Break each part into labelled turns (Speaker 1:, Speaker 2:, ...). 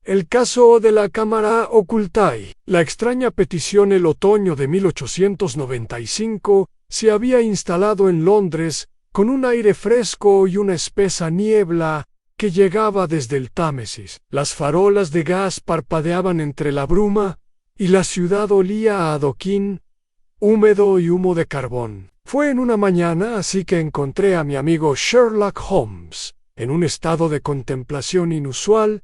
Speaker 1: El caso de la cámara Occultae. La extraña petición el otoño de 1895 se había instalado en Londres con un aire fresco y una espesa niebla que llegaba desde el Támesis. Las farolas de gas parpadeaban entre la bruma y la ciudad olía a adoquín, húmedo y humo de carbón. Fue en una mañana así que encontré a mi amigo Sherlock Holmes, en un estado de contemplación inusual,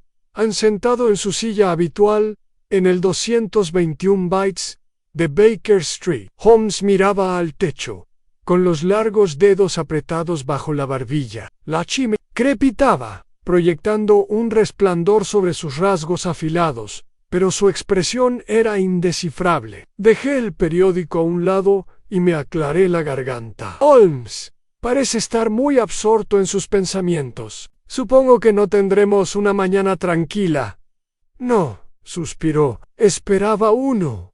Speaker 1: sentado en su silla habitual en el 221 Bytes de Baker Street. Holmes miraba al techo, con los largos dedos apretados bajo la barbilla. La chimenea crepitaba, proyectando un resplandor sobre sus rasgos afilados, pero su expresión era indescifrable. Dejé el periódico a un lado y me aclaré la garganta. Holmes parece estar muy absorto en sus pensamientos. Supongo que no tendremos una mañana tranquila. No, suspiró. Esperaba uno,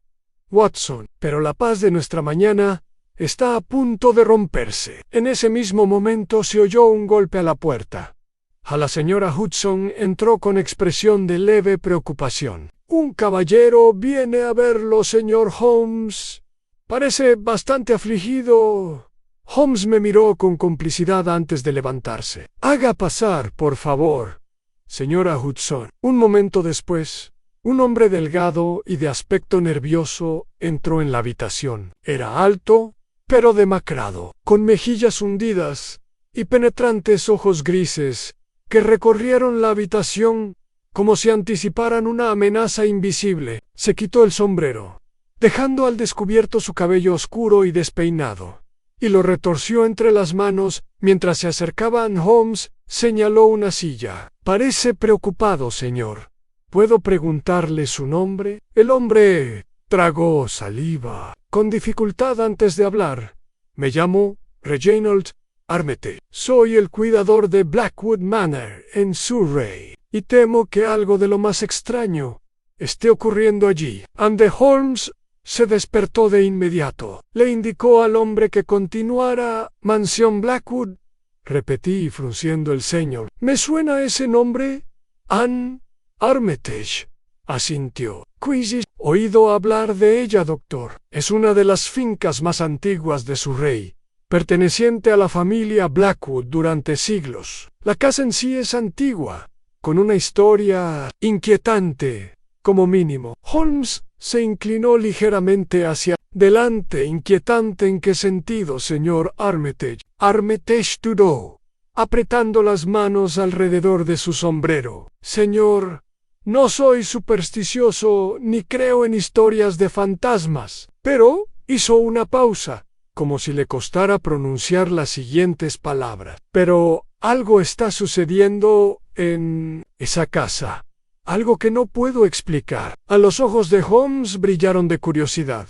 Speaker 1: Watson, pero la paz de nuestra mañana está a punto de romperse. En ese mismo momento se oyó un golpe a la puerta. A la señora Hudson entró con expresión de leve preocupación. «Un caballero viene a verlo, señor Holmes. Parece bastante afligido». Holmes me miró con complicidad antes de levantarse. «Haga pasar, por favor, señora Hudson». Un momento después, un hombre delgado y de aspecto nervioso entró en la habitación. Era alto, pero demacrado, con mejillas hundidas y penetrantes ojos grises que recorrieron la habitación como si anticiparan una amenaza invisible. Se quitó el sombrero, dejando al descubierto su cabello oscuro y despeinado, y lo retorció entre las manos mientras se acercaban. Holmes señaló una silla. «Parece preocupado, señor. ¿Puedo preguntarle su nombre?» El hombre tragó saliva con dificultad antes de hablar. «Me llamo Reginald Armitage. Soy el cuidador de Blackwood Manor en Surrey, y temo que algo de lo más extraño esté ocurriendo allí». Ande Holmes se despertó de inmediato. Le indicó al hombre que continuara. «Mansión Blackwood», repetí frunciendo el ceño. «¿Me suena ese nombre?» «Anne Armitage», asintió. «Quizás oído hablar de ella, doctor. Es una de las fincas más antiguas de Surrey, perteneciente a la familia Blackwood durante siglos. La casa en sí es antigua, con una historia inquietante, como mínimo». Holmes se inclinó ligeramente hacia delante. «¿Inquietante en qué sentido, señor Armitage?» Armitage dudó, apretando las manos alrededor de su sombrero. «Señor, no soy supersticioso ni creo en historias de fantasmas». Pero hizo una pausa, como si le costara pronunciar las siguientes palabras. «Pero algo está sucediendo en esa casa. Algo que no puedo explicar». A los ojos de Holmes brillaron de curiosidad.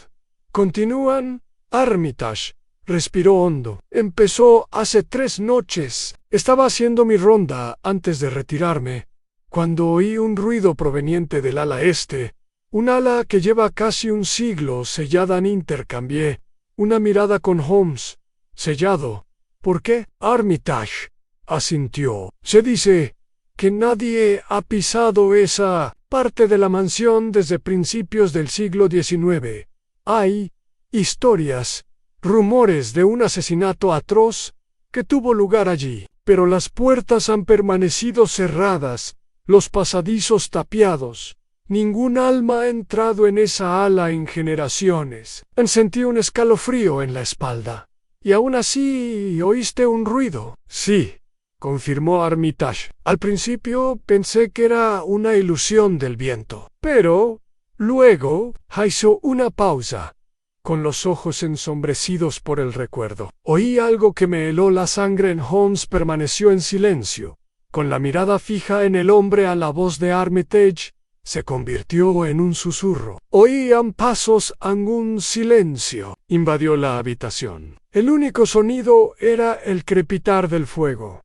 Speaker 1: «¿Continúan?» Armitage respiró hondo. «Empezó hace 3 noches. Estaba haciendo mi ronda antes de retirarme, cuando oí un ruido proveniente del ala este, un ala que lleva casi un siglo sellada». Intercambié una mirada con Holmes. «¿Sellado? ¿Por qué?» Armitage asintió. «Se dice que nadie ha pisado esa parte de la mansión desde principios del siglo XIX. Hay historias, rumores de un asesinato atroz que tuvo lugar allí, pero las puertas han permanecido cerradas, los pasadizos tapiados. Ningún alma ha entrado en esa ala en generaciones». Sentí un escalofrío en la espalda. «¿Y aún así oíste un ruido?» «Sí», confirmó Armitage. «Al principio pensé que era una ilusión del viento, pero luego». Hizo una pausa, con los ojos ensombrecidos por el recuerdo. «Oí algo que me heló la sangre». Holmes permaneció en silencio, con la mirada fija en el hombre. A la voz de Armitage se convirtió en un susurro. Oían pasos en un silencio. Invadió la habitación. El único sonido era el crepitar del fuego.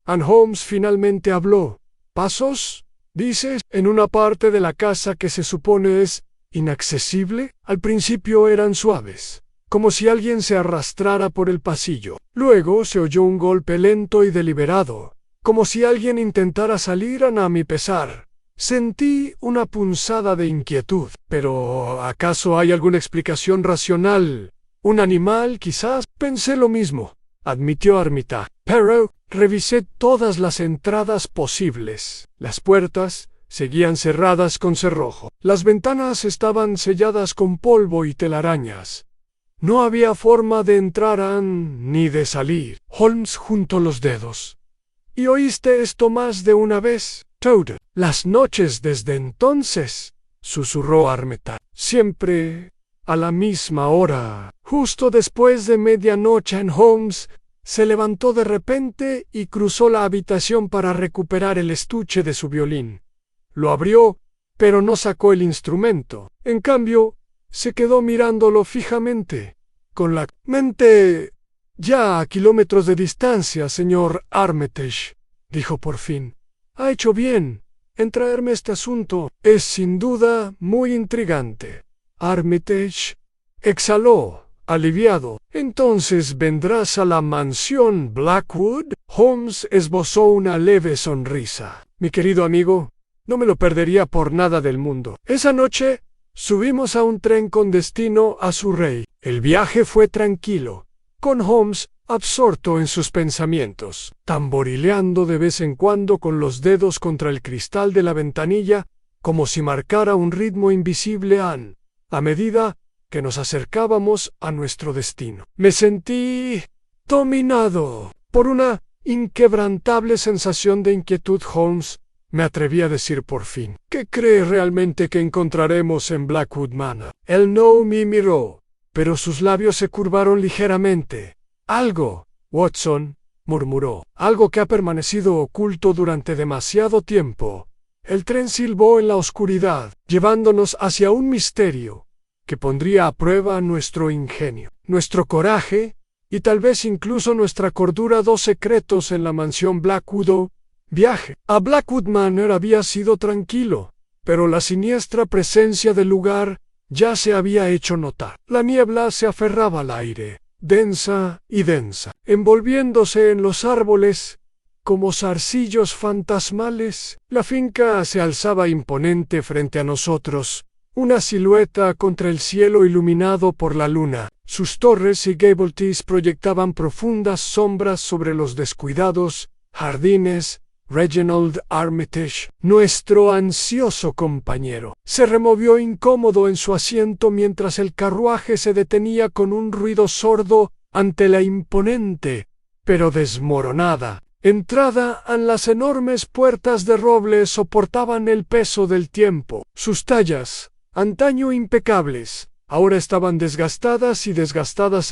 Speaker 1: Holmes finalmente habló. «¿Pasos, dices, en una parte de la casa que se supone es inaccesible?» Al principio eran suaves, como si alguien se arrastrara por el pasillo. Luego se oyó un golpe lento y deliberado, como si alguien intentara salir a mi pesar. Sentí una punzada de inquietud. ¿Pero acaso hay alguna explicación racional? ¿Un animal, quizás? Pensé lo mismo, admitió Armitage. Pero revisé todas las entradas posibles. Las puertas seguían cerradas con cerrojo. Las ventanas estaban selladas con polvo y telarañas. No había forma de entrar ni de salir. Holmes juntó los dedos. ¿Y oíste esto más de una vez, Toad? Las noches desde entonces, susurró Armitage. Siempre a la misma hora. Justo después de medianoche, Holmes se levantó de repente y cruzó la habitación para recuperar el estuche de su violín. Lo abrió, pero no sacó el instrumento. En cambio, se quedó mirándolo fijamente, con la mente ya a kilómetros de distancia. Señor Armitage, dijo por fin, ha hecho bien en traerme este asunto. Es sin duda muy intrigante. Armitage exhaló, aliviado. ¿Entonces vendrás a la mansión Blackwood? Holmes esbozó una leve sonrisa. Mi querido amigo, no me lo perdería por nada del mundo. Esa noche subimos a un tren con destino a Surrey. El viaje fue tranquilo, con Holmes absorto en sus pensamientos, tamborileando de vez en cuando con los dedos contra el cristal de la ventanilla, como si marcara un ritmo invisible a medida que nos acercábamos a nuestro destino. Me sentí dominado por una inquebrantable sensación de inquietud. Holmes, me atreví a decir por fin, ¿qué cree realmente que encontraremos en Blackwood Manor? Él no me miró, pero sus labios se curvaron ligeramente. Algo, Watson, murmuró, algo que ha permanecido oculto durante demasiado tiempo. El tren silbó en la oscuridad, llevándonos hacia un misterio que pondría a prueba nuestro ingenio, nuestro coraje y tal vez incluso nuestra cordura. 2 secretos en la mansión Blackwood. Viaje a Blackwood Manor había sido tranquilo, pero la siniestra presencia del lugar ya se había hecho notar. La niebla se aferraba al aire, densa y densa, envolviéndose en los árboles como zarcillos fantasmales. La finca se alzaba imponente frente a nosotros, una silueta contra el cielo iluminado por la luna. Sus torres y gablets proyectaban profundas sombras sobre los descuidados jardines. Reginald Armitage, nuestro ansioso compañero, se removió incómodo en su asiento mientras el carruaje se detenía con un ruido sordo ante la imponente, pero desmoronada entrada. Las enormes puertas de roble soportaban el peso del tiempo. Sus tallas, antaño impecables, ahora estaban desgastadas y desgastadas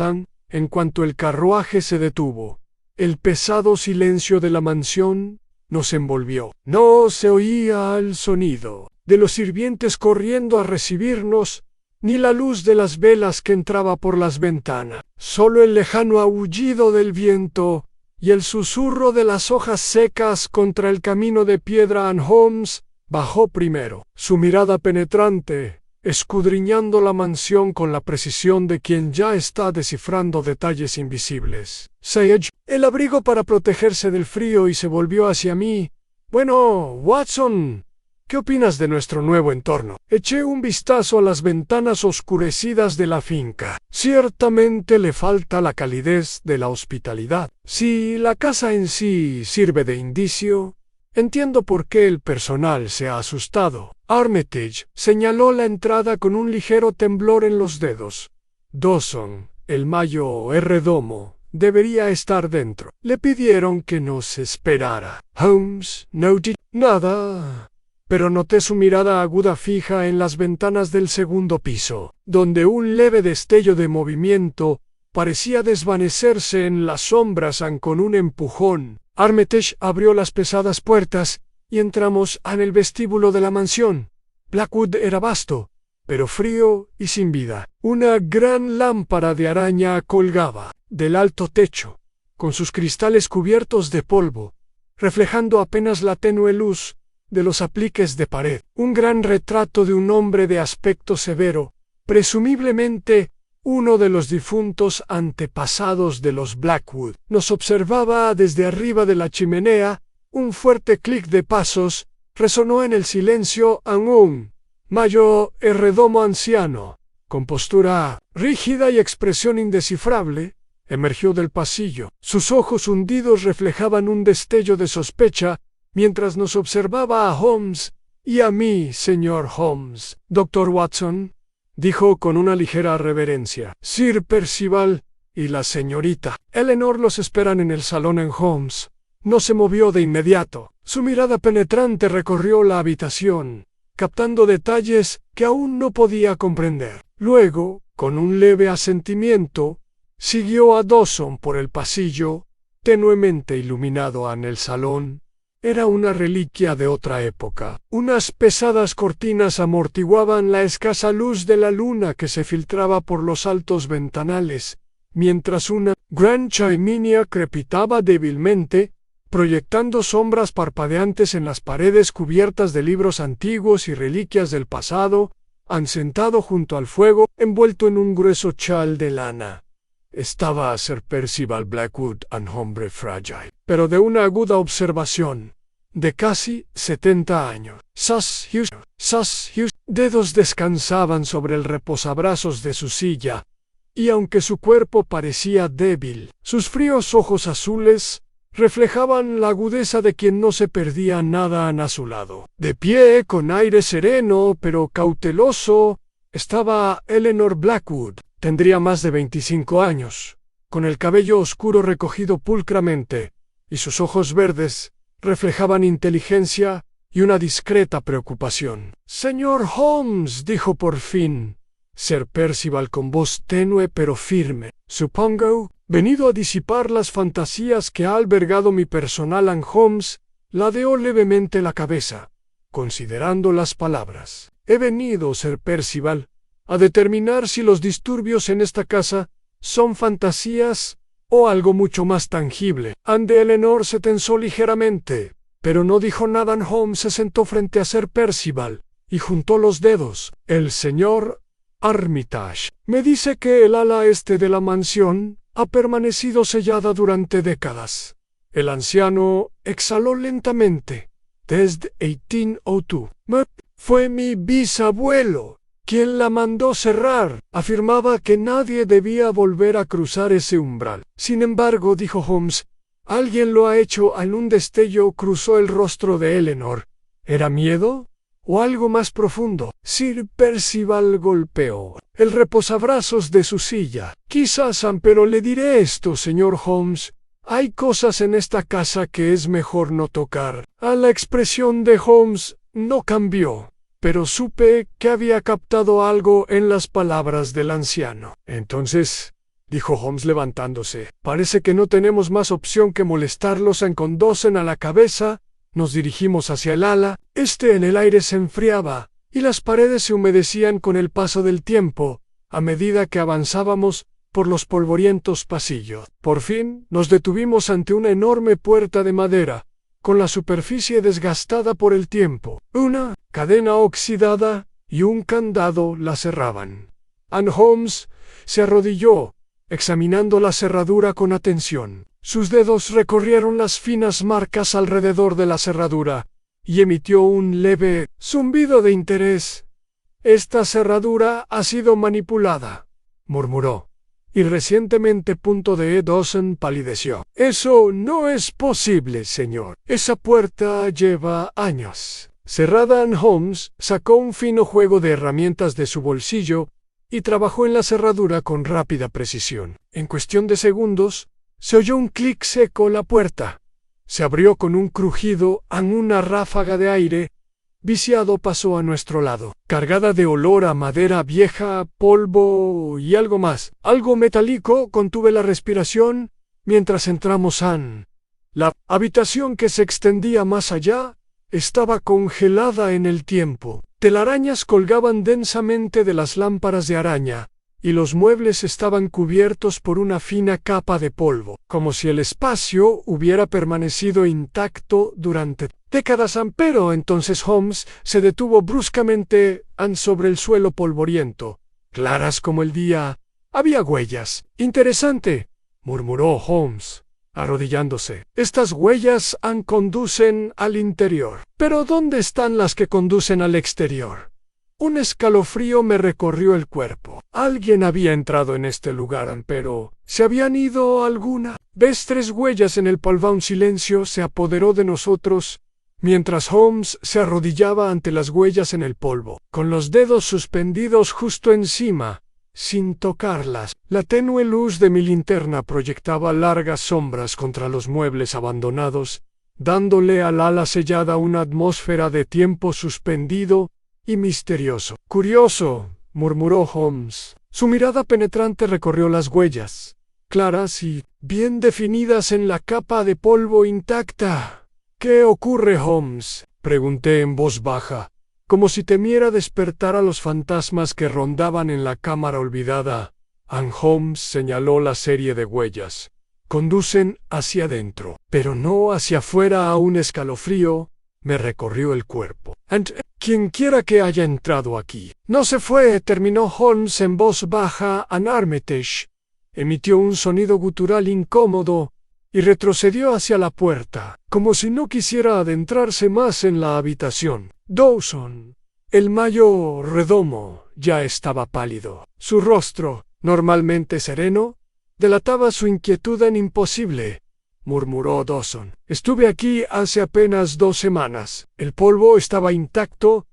Speaker 1: en cuanto el carruaje se detuvo. El pesado silencio de la mansión nos envolvió. No se oía el sonido de los sirvientes corriendo a recibirnos, ni la luz de las velas que entraba por las ventanas. Solo el lejano aullido del viento y el susurro de las hojas secas contra el camino de piedra. Holmes bajó primero, su mirada penetrante, escudriñando la mansión con la precisión de quien ya está descifrando detalles invisibles. Sage el abrigo para protegerse del frío y se volvió hacia mí. Bueno, Watson, ¿qué opinas de nuestro nuevo entorno? Eché un vistazo a las ventanas oscurecidas de la finca. Ciertamente le falta la calidez de la hospitalidad. Si la casa en sí sirve de indicio, entiendo por qué el personal se ha asustado. Armitage señaló la entrada con un ligero temblor en los dedos. Dawson, el mayordomo, debería estar dentro. Le pidieron que nos esperara. Holmes no dijo nada, pero noté su mirada aguda fija en las ventanas del segundo piso, donde un leve destello de movimiento parecía desvanecerse en las sombras. Con un empujón, Armitage abrió las pesadas puertas y entramos en el vestíbulo de la mansión. Blackwood era vasto, pero frío y sin vida. Una gran lámpara de araña colgaba del alto techo, con sus cristales cubiertos de polvo, reflejando apenas la tenue luz de los apliques de pared. Un gran retrato de un hombre de aspecto severo, presumiblemente uno de los difuntos antepasados de los Blackwood, nos observaba desde arriba de la chimenea. Un fuerte clic de pasos resonó en el silencio un mayordomo anciano, con postura rígida y expresión indescifrable, emergió del pasillo. Sus ojos hundidos reflejaban un destello de sospecha, mientras nos observaba a Holmes y a mí, señor Holmes. Doctor Watson, dijo con una ligera reverencia, Sir Percival y la señorita Eleanor los esperan en el salón. En Holmes no se movió de inmediato. Su mirada penetrante recorrió la habitación, captando detalles que aún no podía comprender. Luego, con un leve asentimiento, siguió a Dawson por el pasillo, tenuemente iluminado en el salón. Era una reliquia de otra época. Unas pesadas cortinas amortiguaban la escasa luz de la luna que se filtraba por los altos ventanales, mientras una gran chimenea crepitaba débilmente, proyectando sombras parpadeantes en las paredes cubiertas de libros antiguos y reliquias del pasado. Sentado junto al fuego, envuelto en un grueso chal de lana, estaba Sir Percival Blackwood, un hombre frágil, pero de una aguda observación, de casi 70 años. Sus dedos descansaban sobre el reposabrazos de su silla, y aunque su cuerpo parecía débil, sus fríos ojos azules reflejaban la agudeza de quien no se perdía nada a su lado. De pie, con aire sereno pero cauteloso, estaba Eleanor Blackwood. Tendría más de 25 años, con el cabello oscuro recogido pulcramente, y sus ojos verdes reflejaban inteligencia y una discreta preocupación. Señor Holmes, dijo por fin Sir Percival con voz tenue pero firme, supongo, venido a disipar las fantasías que ha albergado mi personal. Holmes ladeó levemente la cabeza, considerando las palabras. He venido, Sir Percival, a determinar si los disturbios en esta casa son fantasías o algo mucho más tangible. Eleanor se tensó ligeramente, pero no dijo nada. Holmes se sentó frente a Sir Percival y juntó los dedos. El señor Armitage me dice que el ala este de la mansión ha permanecido sellada durante décadas. El anciano exhaló lentamente. Desde 1802. Fue mi bisabuelo quien la mandó cerrar. Afirmaba que nadie debía volver a cruzar ese umbral. Sin embargo, dijo Holmes, alguien lo ha hecho. En un destello cruzó el rostro de Eleanor. ¿Era miedo o algo más profundo? Sir Percival golpeó el reposabrazos de su silla. Quizás, pero le diré esto, señor Holmes. Hay cosas en esta casa que es mejor no tocar. La expresión de Holmes no cambió, pero supe que había captado algo en las palabras del anciano. Entonces, dijo Holmes levantándose, parece que no tenemos más opción que molestarlos. Con Dawson a la cabeza, nos dirigimos hacia el ala. En el aire se enfriaba, y las paredes se humedecían con el paso del tiempo, a medida que avanzábamos por los polvorientos pasillos. Por fin, nos detuvimos ante una enorme puerta de madera, con la superficie desgastada por el tiempo. Una cadena oxidada y un candado la cerraban. Holmes se arrodilló, examinando la cerradura con atención. Sus dedos recorrieron las finas marcas alrededor de la cerradura, y emitió un leve zumbido de interés. Esta cerradura ha sido manipulada, murmuró. Y recientemente. Dawson palideció. Eso no es posible, señor. Esa puerta lleva años cerrada. Holmes sacó un fino juego de herramientas de su bolsillo y trabajó en la cerradura con rápida precisión. En cuestión de segundos, se oyó un clic seco. La puerta se abrió con un crujido. Una ráfaga de aire viciado pasó a nuestro lado, cargada de olor a madera vieja, polvo y algo más. Algo metálico. Contuve la respiración mientras entramos en la habitación, que se extendía más allá. Estaba congelada en el tiempo. Telarañas colgaban densamente de las lámparas de araña, y los muebles estaban cubiertos por una fina capa de polvo, como si el espacio hubiera permanecido intacto durante décadas. Pero entonces Holmes se detuvo bruscamente sobre el suelo polvoriento, claras como el día. Había huellas. Interesante, murmuró Holmes. arrodillándose. Estas huellas conducen al interior. ¿Pero dónde están las que conducen al exterior? Un escalofrío me recorrió el cuerpo. Alguien había entrado en este lugar, pero ¿se habían ido alguna? ¿Ves 3 huellas en el polvo? Un silencio se apoderó de nosotros, mientras Holmes se arrodillaba ante las huellas en el polvo, con los dedos suspendidos justo encima, sin tocarlas. La tenue luz de mi linterna proyectaba largas sombras contra los muebles abandonados, dándole al ala sellada una atmósfera de tiempo suspendido y misterioso. «Curioso», murmuró Holmes. Su mirada penetrante recorrió las huellas, claras y bien definidas en la capa de polvo intacta. «¿Qué ocurre, Holmes?», pregunté en voz baja, como si temiera despertar a los fantasmas que rondaban en la cámara olvidada. Holmes señaló la serie de huellas. «Conducen hacia adentro, pero no hacia afuera». A un escalofrío me recorrió el cuerpo. «Quienquiera que haya entrado aquí no se fue», terminó Holmes en voz baja. Armitage emitió un sonido gutural incómodo y retrocedió hacia la puerta, como si no quisiera adentrarse más en la habitación. Dawson, el mayordomo, ya estaba pálido. Su rostro, normalmente sereno, delataba su inquietud en imposible. Murmuró Dawson. «Estuve aquí hace apenas 2 semanas. El polvo estaba intacto».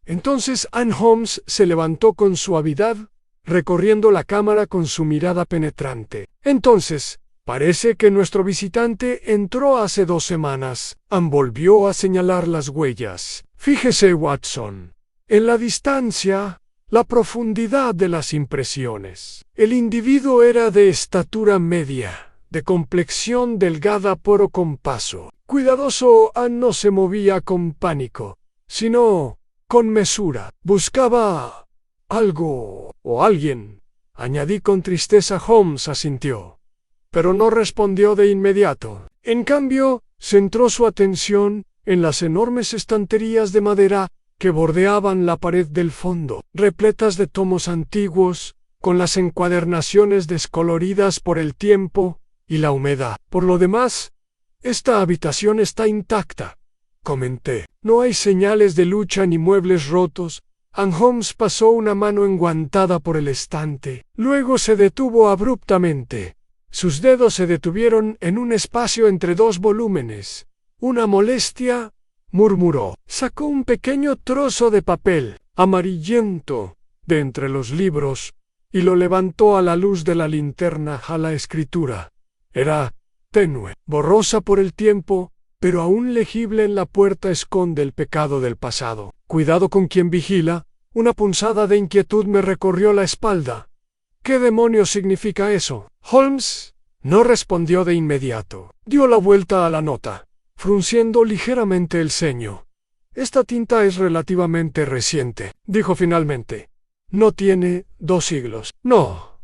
Speaker 1: Entonces Holmes se levantó con suavidad, recorriendo la cámara con su mirada penetrante. «Entonces, parece que nuestro visitante entró hace 2 semanas». Volvió a señalar las huellas. «Fíjese, Watson, en la distancia, la profundidad de las impresiones. El individuo era de estatura media, de complexión delgada pero con paso. Cuidadoso, no se movía con pánico, sino con mesura. Buscaba algo o alguien», añadí con tristeza. Holmes asintió, pero no respondió de inmediato. En cambio, centró su atención en las enormes estanterías de madera que bordeaban la pared del fondo, repletas de tomos antiguos, con las encuadernaciones descoloridas por el tiempo y la humedad. «Por lo demás, esta habitación está intacta», comenté. «No hay señales de lucha ni muebles rotos». Holmes pasó una mano enguantada por el estante. Luego se detuvo abruptamente. Sus dedos se detuvieron en un espacio entre 2 volúmenes. «Una molestia», murmuró. Sacó un pequeño trozo de papel amarillento de entre los libros y lo levantó a la luz de la linterna. A la escritura era tenue, borrosa por el tiempo, pero aún legible en la puerta. «Esconde el pecado del pasado. Cuidado con quien vigila». Una punzada de inquietud me recorrió la espalda. «¿Qué demonios significa eso?» Holmes no respondió de inmediato. Dio la vuelta a la nota, frunciendo ligeramente el ceño. «Esta tinta es relativamente reciente», dijo finalmente. «No tiene 2 siglos. No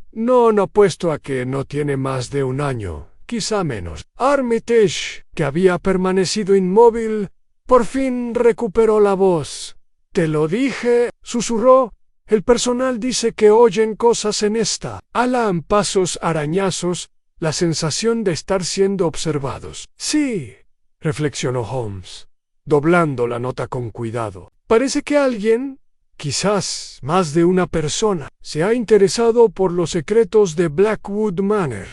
Speaker 1: apuesto a que no tiene más de 1 año, quizá menos». Armitage, que había permanecido inmóvil, por fin recuperó la voz. «Te lo dije», susurró. «El personal dice que oyen cosas en esta ala, pasos, arañazos, la sensación de estar siendo observados». «Sí», reflexionó Holmes, doblando la nota con cuidado. «Parece que alguien, quizás más de una persona, se ha interesado por los secretos de Blackwood Manor».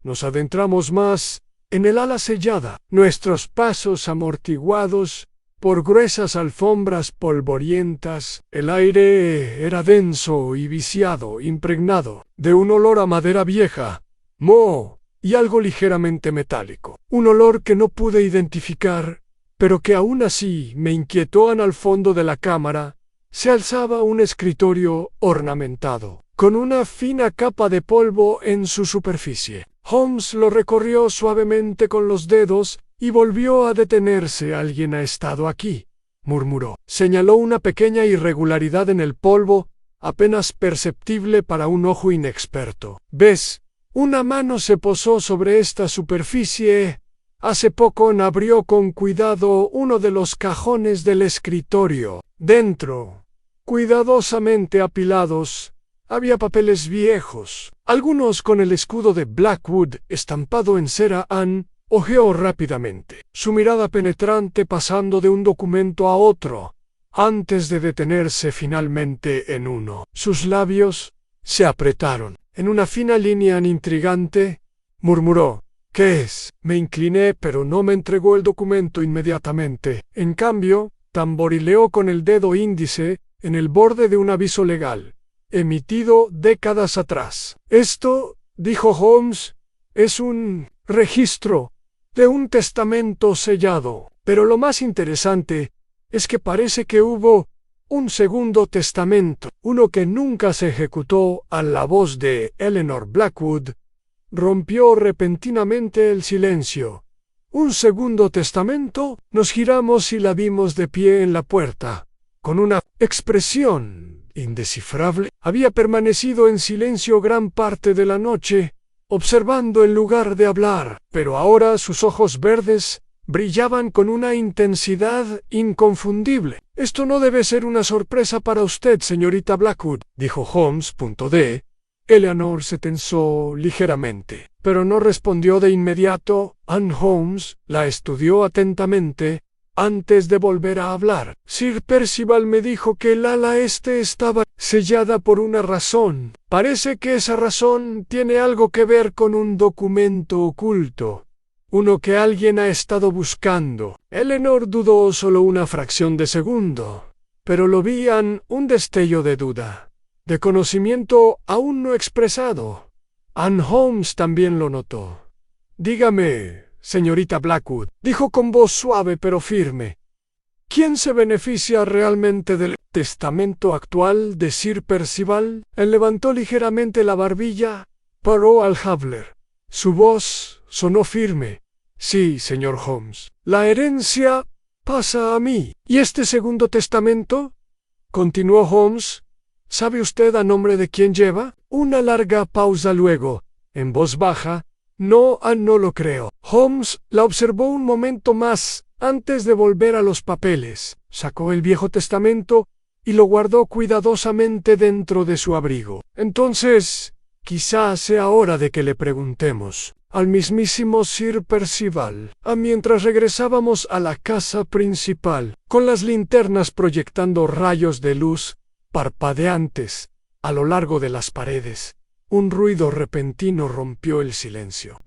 Speaker 1: Nos adentramos más en el ala sellada, nuestros pasos amortiguados por gruesas alfombras polvorientas. El aire era denso y viciado, impregnado de un olor a madera vieja, moho y algo ligeramente metálico. Un olor que no pude identificar, pero que aún así me inquietó. Al fondo de la cámara se alzaba un escritorio ornamentado, con una fina capa de polvo en su superficie. Holmes lo recorrió suavemente con los dedos y volvió a detenerse. «Alguien ha estado aquí», murmuró. Señaló una pequeña irregularidad en el polvo, apenas perceptible para un ojo inexperto. «¿Ves? Una mano se posó sobre esta superficie. Hace poco abrió con cuidado uno de los cajones del escritorio. Dentro, cuidadosamente apilados, había papeles viejos, algunos con el escudo de Blackwood estampado en cera. Anne hojeó rápidamente, su mirada penetrante pasando de un documento a otro, antes de detenerse finalmente en uno. Sus labios se apretaron. En una fina línea intrigante, murmuró: ¿Qué es? Me incliné, pero no me entregó el documento inmediatamente. En cambio, tamborileó con el dedo índice en el borde de un aviso legal, emitido décadas atrás. Esto, dijo Holmes, es un registro de un testamento sellado. Pero lo más interesante es que parece que hubo un segundo testamento, uno que nunca se ejecutó. A la voz de Eleanor Blackwood rompió repentinamente el silencio. ¿Un segundo testamento? Nos giramos y la vimos de pie en la puerta, con una expresión indescifrable. Había permanecido en silencio gran parte de la noche, observando en lugar de hablar, pero ahora sus ojos verdes brillaban con una intensidad inconfundible. «Esto no debe ser una sorpresa para usted, señorita Blackwood», dijo Holmes. Eleanor se tensó ligeramente, pero no respondió de inmediato. Anne Holmes la estudió atentamente antes de volver a hablar. «Sir Percival me dijo que el ala este estaba sellada por una razón. Parece que esa razón tiene algo que ver con un documento oculto, uno que alguien ha estado buscando». Eleanor dudó solo una fracción de segundo, pero lo vi en un destello de duda, de conocimiento aún no expresado. Anne Holmes también lo notó. «Dígame, señorita Blackwood», dijo con voz suave pero firme, «¿quién se beneficia realmente del testamento actual de Sir Percival?» Él levantó ligeramente la barbilla, paró al hablar. Su voz sonó firme. «Sí, señor Holmes. La herencia pasa a mí». «¿Y este segundo testamento?», continuó Holmes, «¿sabe usted a nombre de quién lleva?» Una larga pausa luego, en voz baja: «No, no lo creo». Holmes la observó un momento más antes de volver a los papeles. Sacó el viejo testamento y lo guardó cuidadosamente dentro de su abrigo. «Entonces, quizás sea hora de que le preguntemos al mismísimo Sir Percival». Mientras regresábamos a la casa principal, con las linternas proyectando rayos de luz parpadeantes a lo largo de las paredes, un ruido repentino rompió el silencio.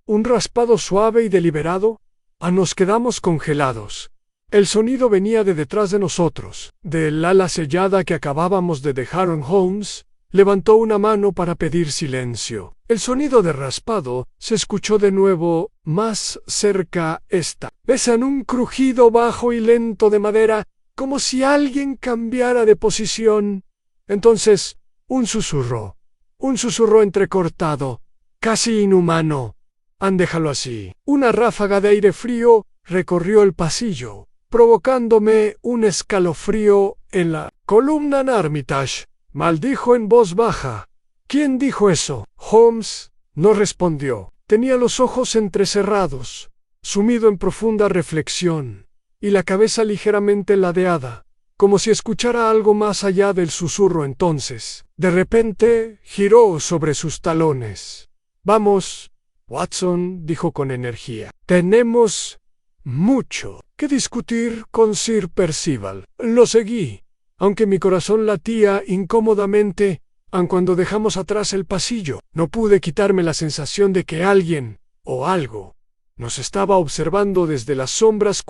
Speaker 1: Un raspado suave y deliberado. Nos quedamos congelados. El sonido venía de detrás de nosotros, del ala sellada que acabábamos de dejar. Holmes levantó una mano para pedir silencio. El sonido de raspado se escuchó de nuevo, más cerca. En un crujido bajo y lento de madera, como si alguien cambiara de posición. Entonces, un susurro entrecortado, casi inhumano. Déjalo así. Una ráfaga de aire frío recorrió el pasillo, provocándome un escalofrío en la columna. Armitage maldijo en voz baja. «¿Quién dijo eso?» Holmes no respondió. Tenía los ojos entrecerrados, sumido en profunda reflexión, y la cabeza ligeramente ladeada, como si escuchara algo más allá del susurro. Entonces, de repente, giró sobre sus talones. «Vamos, Watson», dijo con energía. «Tenemos mucho que discutir con Sir Percival». Lo seguí, aunque mi corazón latía incómodamente, aun cuando dejamos atrás el pasillo. No pude quitarme la sensación de que alguien, o algo, nos estaba observando desde las sombras.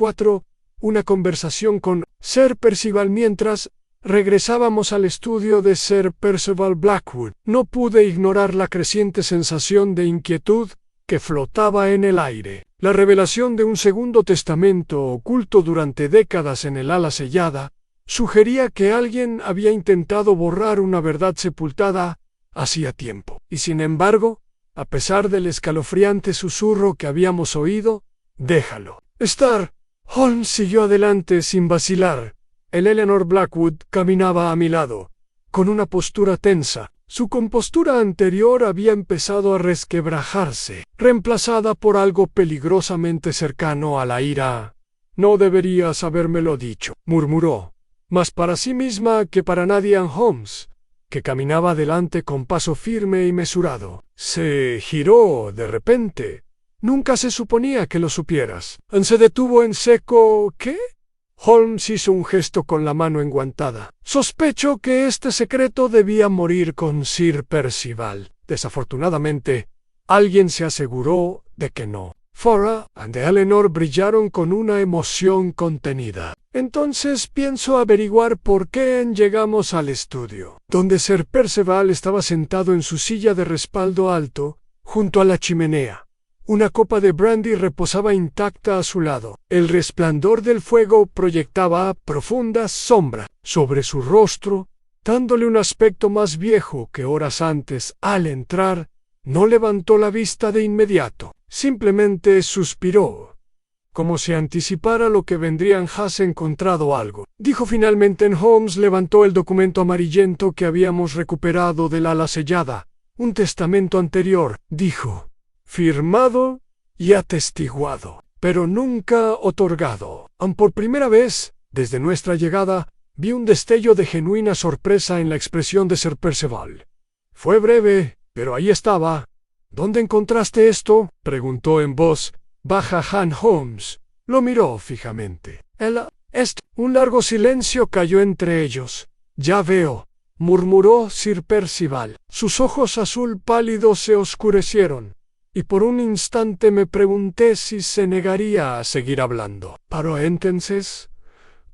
Speaker 1: Una conversación con Sir Percival mientras regresábamos al estudio de Sir Percival Blackwood. No pude ignorar la creciente sensación de inquietud que flotaba en el aire. La revelación de un segundo testamento oculto durante décadas en el ala sellada sugería que alguien había intentado borrar una verdad sepultada hacía tiempo. Y sin embargo, a pesar del escalofriante susurro que habíamos oído, «déjalo estar». Holmes siguió adelante sin vacilar. Eleanor Blackwood caminaba a mi lado, con una postura tensa. Su compostura anterior había empezado a resquebrajarse, reemplazada por algo peligrosamente cercano a la ira. «No deberías habérmelo dicho», murmuró, más para sí misma que para nadie. Holmes que caminaba adelante con paso firme y mesurado. Se giró de repente. Nunca se suponía que lo supieras. Se detuvo en seco. ¿Qué? Holmes hizo un gesto con la mano enguantada. Sospecho que este secreto debía morir con Sir Percival. Desafortunadamente, alguien se aseguró de que no. Flora y Eleanor brillaron con una emoción contenida. Entonces pienso averiguar por qué llegamos al estudio, donde Sir Percival estaba sentado en su silla de respaldo alto, junto a la chimenea. Una copa de brandy reposaba intacta a su lado. El resplandor del fuego proyectaba profunda sombra sobre su rostro, dándole un aspecto más viejo que horas antes. Al entrar, no levantó la vista de inmediato. Simplemente suspiró, como si anticipara lo que vendría. Has encontrado algo, dijo finalmente. Holmes levantó el documento amarillento que habíamos recuperado del ala sellada. Un testamento anterior, dijo. Firmado y atestiguado, pero nunca otorgado. Por primera vez, desde nuestra llegada, vi un destello de genuina sorpresa en la expresión de Sir Percival. Fue breve, pero ahí estaba. ¿Dónde encontraste esto?, preguntó en voz baja Holmes. Lo miró fijamente. Un largo silencio cayó entre ellos. Ya veo, murmuró Sir Percival. Sus ojos azul pálidos se oscurecieron, y por un instante me pregunté si se negaría a seguir hablando. Pero entonces,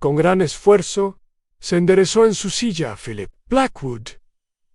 Speaker 1: con gran esfuerzo, se enderezó en su silla. Philip Blackwood,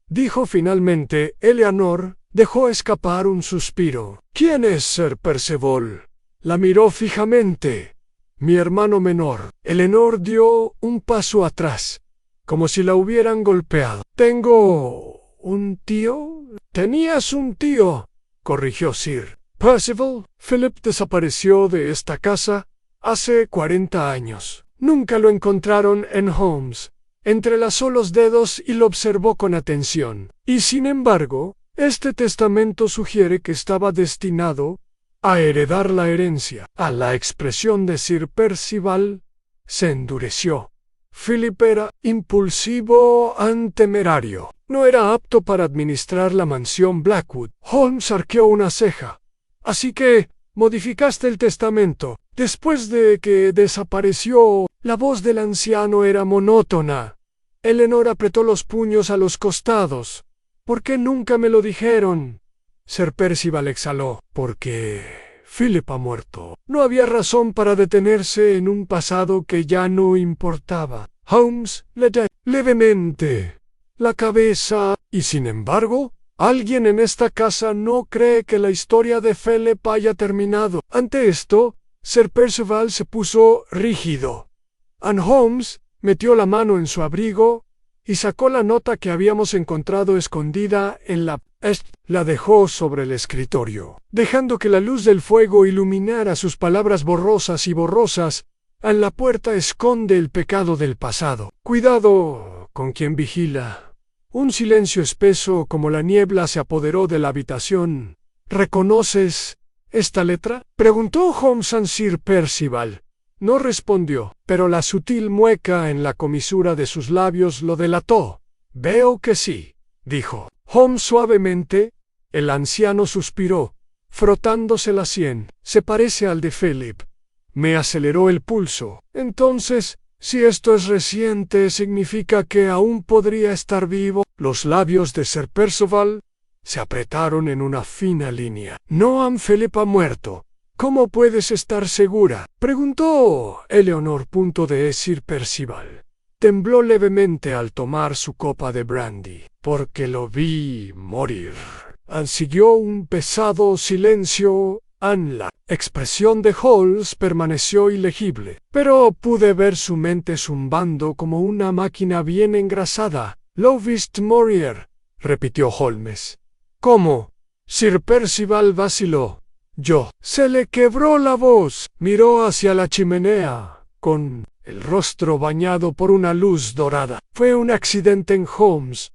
Speaker 1: dijo finalmente. Eleanor dejó escapar un suspiro. ¿Quién es Sir Percival? La miró fijamente. Mi hermano menor. Eleanor dio un paso atrás, como si la hubieran golpeado. ¿Tengo un tío? Tenías un tío, corrigió Sir Percival. Philip desapareció de esta casa hace 40 años. Nunca lo encontraron. Holmes entrelazó los dedos y lo observó con atención. Y sin embargo, este testamento sugiere que estaba destinado a heredar la herencia. A la expresión de Sir Percival se endureció. Philip era impulsivo y temerario. No era apto para administrar la mansión Blackwood. Holmes arqueó una ceja. Así que modificaste el testamento. Después de que desapareció, la voz del anciano era monótona. Eleanor apretó los puños a los costados. ¿Por qué nunca me lo dijeron? Sir Percival exhaló. Porque Philip ha muerto. No había razón para detenerse en un pasado que ya no importaba. Holmes le dio levemente la cabeza. Y sin embargo, alguien en esta casa no cree que la historia de Philip haya terminado. Ante esto, Sir Percival se puso rígido. Holmes metió la mano en su abrigo y sacó la nota que habíamos encontrado escondida en la... La dejó sobre el escritorio, dejando que la luz del fuego iluminara sus palabras borrosas y borrosas. En la puerta esconde el pecado del pasado. Cuidado con quien vigila. Un silencio espeso como la niebla se apoderó de la habitación. ¿Reconoces esta letra?, preguntó Holmes a Sir Percival. No respondió, pero la sutil mueca en la comisura de sus labios lo delató. Veo que sí, dijo Holmes suavemente. El anciano suspiró, frotándose la sien. Se parece al de Philip. Me aceleró el pulso. Entonces, si esto es reciente, significa que aún podría estar vivo. Los labios de Sir Percival se apretaron en una fina línea. No, Philip ha muerto. ¿Cómo puedes estar segura?, preguntó Eleanor. De Sir Percival tembló levemente al tomar su copa de brandy. Porque lo vi morir. Siguió un pesado silencio. La expresión de Holmes permaneció ilegible, pero pude ver su mente zumbando como una máquina bien engrasada. «Lo viste morir», repitió Holmes. «¿Cómo?». Sir Percival vaciló. «Yo». Se le quebró la voz. Miró hacia la chimenea, con el rostro bañado por una luz dorada. «Fue un accidente». Holmes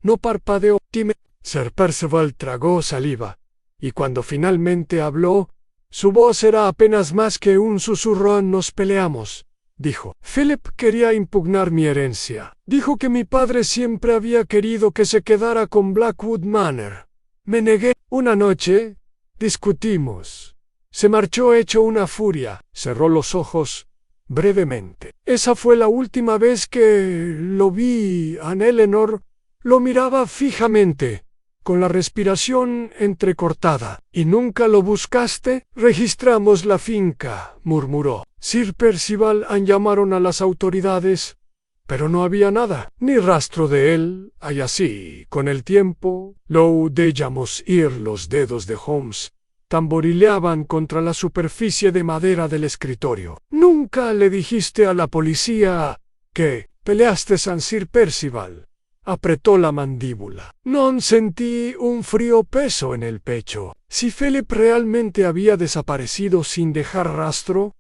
Speaker 1: no parpadeó. «Dime». Sir Percival tragó saliva, y cuando finalmente habló, su voz era apenas más que un susurro. «Nos peleamos. dijo. Philip quería impugnar mi herencia. Dijo que mi padre siempre había querido que se quedara con Blackwood Manor. Me negué. Una noche discutimos. Se marchó hecho una furia. Cerró los ojos brevemente. Esa fue la última vez que lo vi. Anne Eleanor lo miraba fijamente, con la respiración entrecortada. ¿Y nunca lo buscaste? Registramos la finca, murmuró. Sir Percival llamaron a las autoridades, pero no había nada, ni rastro de él. Y así, con el tiempo, lo dejamos ir. Los dedos de Holmes tamborileaban contra la superficie de madera del escritorio. ¿Nunca le dijiste a la policía que peleaste con Sir Percival? Apretó la mandíbula. No sentí un frío peso en el pecho. Si Philip realmente había desaparecido sin dejar rastro,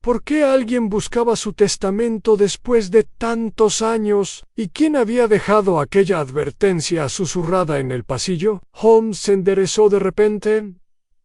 Speaker 1: ¿por qué alguien buscaba su testamento después de tantos años? ¿Y quién había dejado aquella advertencia susurrada en el pasillo? Holmes se enderezó de repente.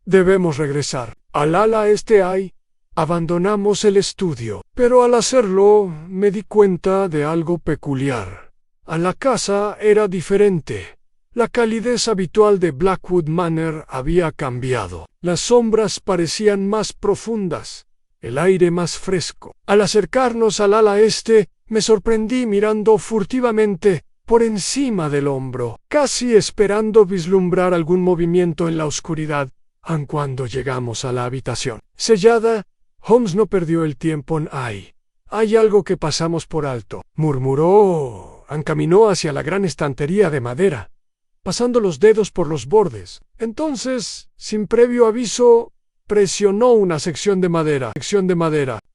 Speaker 1: Debemos regresar. Al ala este hay. Abandonamos el estudio, pero al hacerlo me di cuenta de algo peculiar. A la casa era diferente. La calidez habitual de Blackwood Manor había cambiado. Las sombras parecían más profundas, el aire más fresco. Al acercarnos al ala este, me sorprendí mirando furtivamente por encima del hombro, casi esperando vislumbrar algún movimiento en la oscuridad. Aun cuando llegamos a la habitación sellada, Holmes no perdió el tiempo en Hay algo que pasamos por alto, murmuró. Caminó hacia la gran estantería de madera, pasando los dedos por los bordes. Entonces, sin previo aviso, presionó una sección de madera.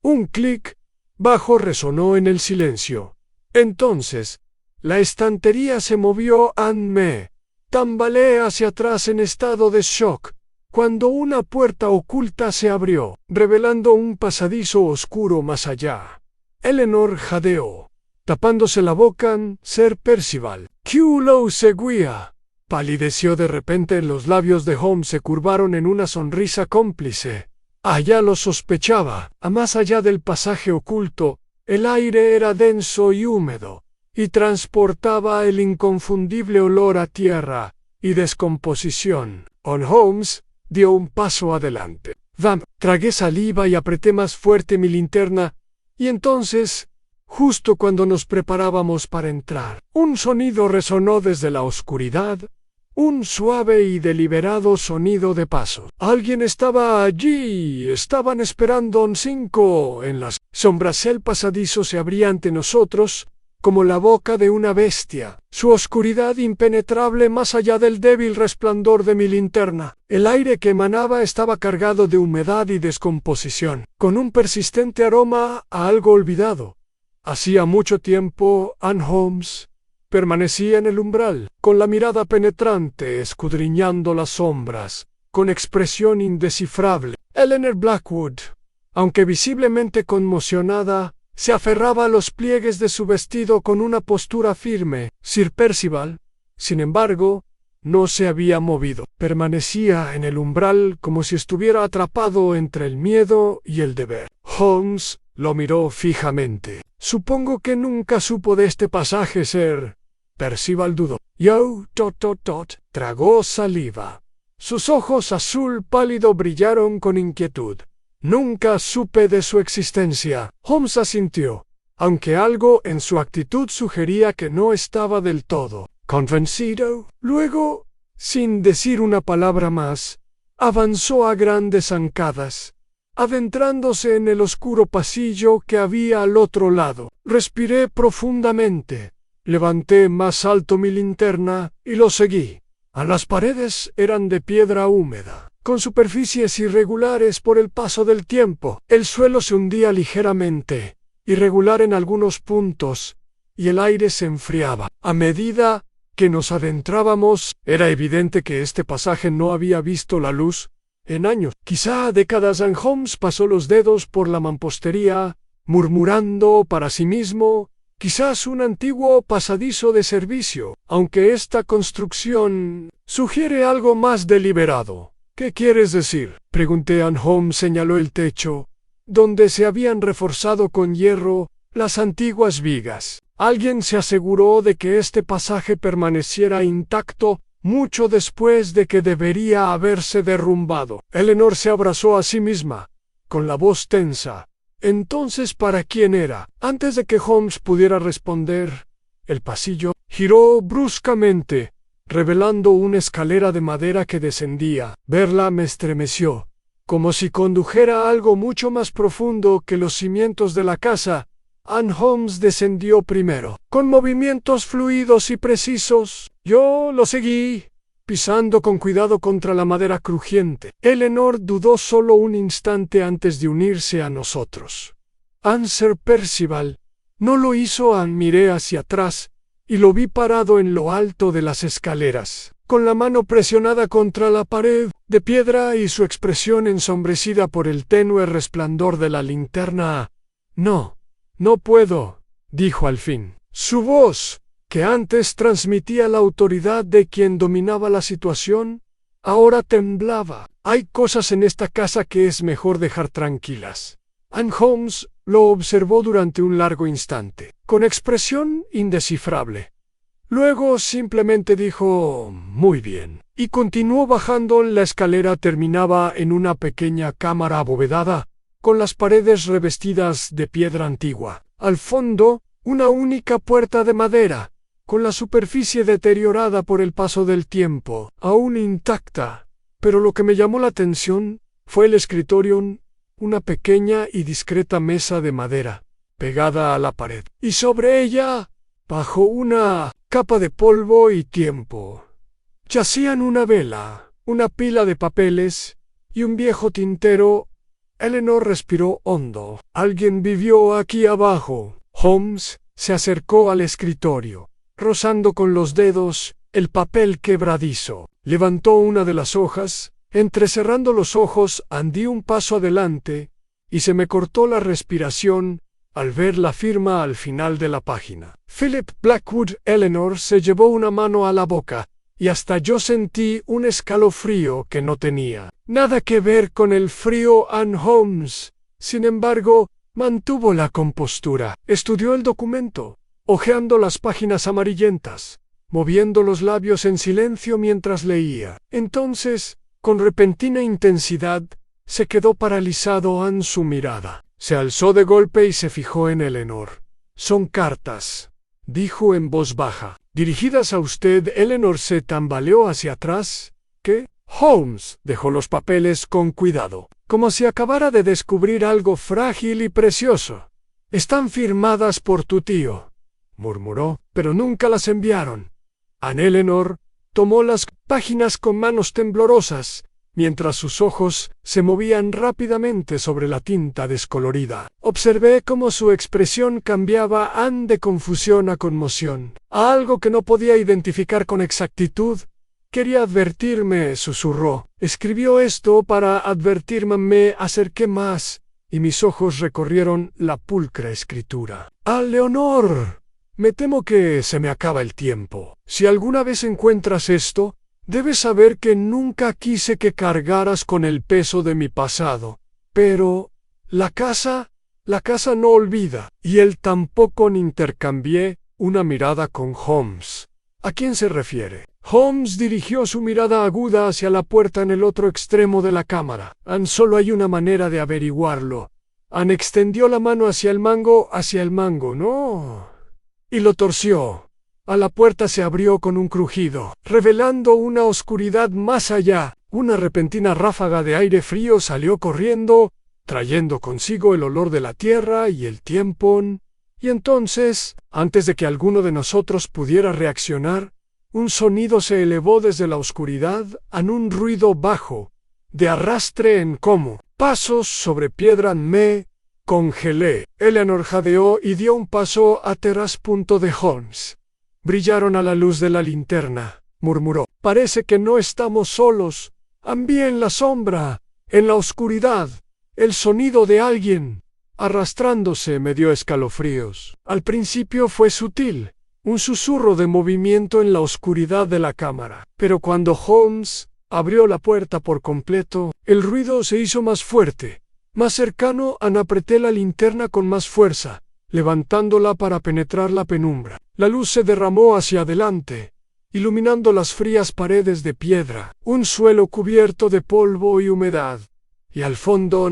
Speaker 1: Un clic bajo resonó en el silencio. Entonces, la estantería se movió. Me tambaleé hacia atrás en estado de shock, cuando una puerta oculta se abrió, revelando un pasadizo oscuro más allá. Eleanor jadeó, tapándose la boca. Sir Percival, que lo seguía. Palideció de repente. Los labios de Holmes se curvaron en una sonrisa cómplice. Ya lo sospechaba. A más allá del pasaje oculto, el aire era denso y húmedo, y transportaba el inconfundible olor a tierra y descomposición. Holmes dio un paso adelante. Tragué saliva y apreté más fuerte mi linterna, y entonces, justo cuando nos preparábamos para entrar, un sonido resonó desde la oscuridad, un suave y deliberado sonido de pasos. Alguien estaba allí. Estaban esperando 5 en las sombras. El pasadizo se abría ante nosotros como la boca de una bestia, su oscuridad impenetrable más allá del débil resplandor de mi linterna. El aire que emanaba estaba cargado de humedad y descomposición, con un persistente aroma a algo olvidado. Hacía mucho tiempo, Holmes permanecía en el umbral, con la mirada penetrante, escudriñando las sombras, con expresión indescifrable. Eleanor Blackwood, aunque visiblemente conmocionada, se aferraba a los pliegues de su vestido con una postura firme. Sir Percival, sin embargo, no se había movido. Permanecía en el umbral como si estuviera atrapado entre el miedo y el deber. Holmes lo miró fijamente. Supongo que nunca supo de este pasaje, Sir Percival dudó. Tragó saliva. Sus ojos azul pálido brillaron con inquietud. Nunca supe de su existencia. Holmes asintió, aunque algo en su actitud sugería que no estaba del todo convencido. Luego, sin decir una palabra más, avanzó a grandes zancadas, adentrándose en el oscuro pasillo que había al otro lado. Respiré profundamente, levanté más alto mi linterna y lo seguí. Las paredes eran de piedra húmeda, con superficies irregulares por el paso del tiempo. El suelo se hundía ligeramente, irregular en algunos puntos, y el aire se enfriaba. A medida que nos adentrábamos, era evidente que este pasaje no había visto la luz en años, quizá décadas. Holmes pasó los dedos por la mampostería, murmurando para sí mismo: quizás un antiguo pasadizo de servicio, aunque esta construcción sugiere algo más deliberado. ¿Qué quieres decir?, pregunté. Holmes señaló el techo, donde se habían reforzado con hierro las antiguas vigas. Alguien se aseguró de que este pasaje permaneciera intacto mucho después de que debería haberse derrumbado. Eleanor se abrazó a sí misma, con la voz tensa. Entonces, ¿para quién era? Antes de que Holmes pudiera responder, el pasillo giró bruscamente, revelando una escalera de madera que descendía. Verla me estremeció, como si condujera a algo mucho más profundo que los cimientos de la casa. Anne Holmes descendió primero, con movimientos fluidos y precisos. Yo lo seguí, pisando con cuidado contra la madera crujiente. Eleanor dudó solo un instante antes de unirse a nosotros. Sir Percival no lo hizo. Miré hacia atrás y lo vi parado en lo alto de las escaleras, con la mano presionada contra la pared de piedra y su expresión ensombrecida por el tenue resplandor de la linterna. No puedo, dijo al fin. Su voz, que antes transmitía la autoridad de quien dominaba la situación, ahora temblaba. Hay cosas en esta casa que es mejor dejar tranquilas. Anne Holmes lo observó durante un largo instante, con expresión indescifrable. Luego simplemente dijo, muy bien, y continuó bajando. La escalera terminaba en una pequeña cámara abovedada, con las paredes revestidas de piedra antigua. Al fondo, una única puerta de madera, con la superficie deteriorada por el paso del tiempo, aún intacta. Pero lo que me llamó la atención fue el escritorio, una pequeña y discreta mesa de madera, pegada a la pared, y sobre ella, bajo una capa de polvo y tiempo, yacían una vela, una pila de papeles y un viejo tintero. Eleanor respiró hondo. Alguien vivió aquí abajo. Holmes se acercó al escritorio, rozando con los dedos el papel quebradizo. Levantó una de las hojas, entrecerrando los ojos, di un paso adelante, y se me cortó la respiración al ver la firma al final de la página. Philip Blackwood. Eleanor se llevó una mano a la boca, y hasta yo sentí un escalofrío que no tenía nada que ver con el frío. Anne Holmes, sin embargo, mantuvo la compostura. Estudió el documento, hojeando las páginas amarillentas, moviendo los labios en silencio mientras leía. Entonces, con repentina intensidad, se quedó paralizado. Su mirada se alzó de golpe y se fijó en Eleanor. Son cartas, dijo en voz baja, dirigidas a usted. Eleanor se tambaleó hacia atrás. ¿Qué? Holmes dejó los papeles con cuidado, como si acabara de descubrir algo frágil y precioso. Están firmadas por tu tío, murmuró, pero nunca las enviaron. Anne Eleanor tomó las páginas con manos temblorosas, mientras sus ojos se movían rápidamente sobre la tinta descolorida. Observé cómo su expresión cambiaba de confusión a conmoción, a algo que no podía identificar con exactitud. Quería advertirme, susurró. Escribió esto para advertirme. Me acerqué más, y mis ojos recorrieron la pulcra escritura. Leonor, me temo que se me acaba el tiempo. Si alguna vez encuentras esto, debes saber que nunca quise que cargaras con el peso de mi pasado. Pero la casa no olvida. Y él tampoco. Intercambié una mirada con Holmes. ¿A quién se refiere? Holmes dirigió su mirada aguda hacia la puerta en el otro extremo de la cámara. Solo hay una manera de averiguarlo. Anne extendió la mano hacia el mango. No. Y lo torció. La puerta se abrió con un crujido, revelando una oscuridad más allá. Una repentina ráfaga de aire frío salió corriendo, trayendo consigo el olor de la tierra y el tiempo. Y entonces, antes de que alguno de nosotros pudiera reaccionar, un sonido se elevó desde la oscuridad, un ruido bajo, de arrastre en como pasos sobre piedra. Me congelé. Eleanor jadeó y dio un paso atrás. De Holmes brillaron a la luz de la linterna. Murmuró. Parece que no estamos solos. Vi en la sombra, en la oscuridad, el sonido de alguien arrastrándose. Me dio escalofríos. Al principio fue sutil, un susurro de movimiento en la oscuridad de la cámara. Pero cuando Holmes abrió la puerta por completo, el ruido se hizo más fuerte, Más cercano, Anne apreté la linterna con más fuerza, levantándola para penetrar la penumbra. La luz se derramó hacia adelante, iluminando las frías paredes de piedra, un suelo cubierto de polvo y humedad, y al fondo,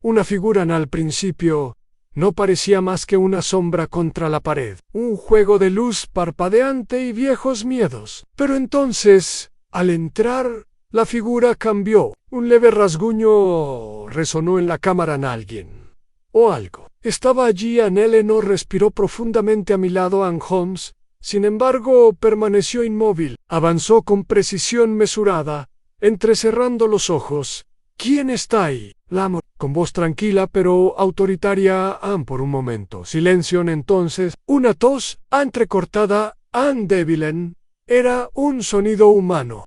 Speaker 1: una figura al principio no parecía más que una sombra contra la pared, un juego de luz parpadeante y viejos miedos. Pero entonces, al entrar, la figura cambió. Un leve rasguño resonó en la cámara en alguien o algo. Estaba allí. Anne Eleanor respiró profundamente a mi lado. Anne Holmes, sin embargo, permaneció inmóvil. Avanzó con precisión mesurada, entrecerrando los ojos. ¿Quién está ahí? Lamó, con voz tranquila pero autoritaria. Anne, por un momento. Silencio. Entonces, una tos entrecortada. Anne débil. Era un sonido humano.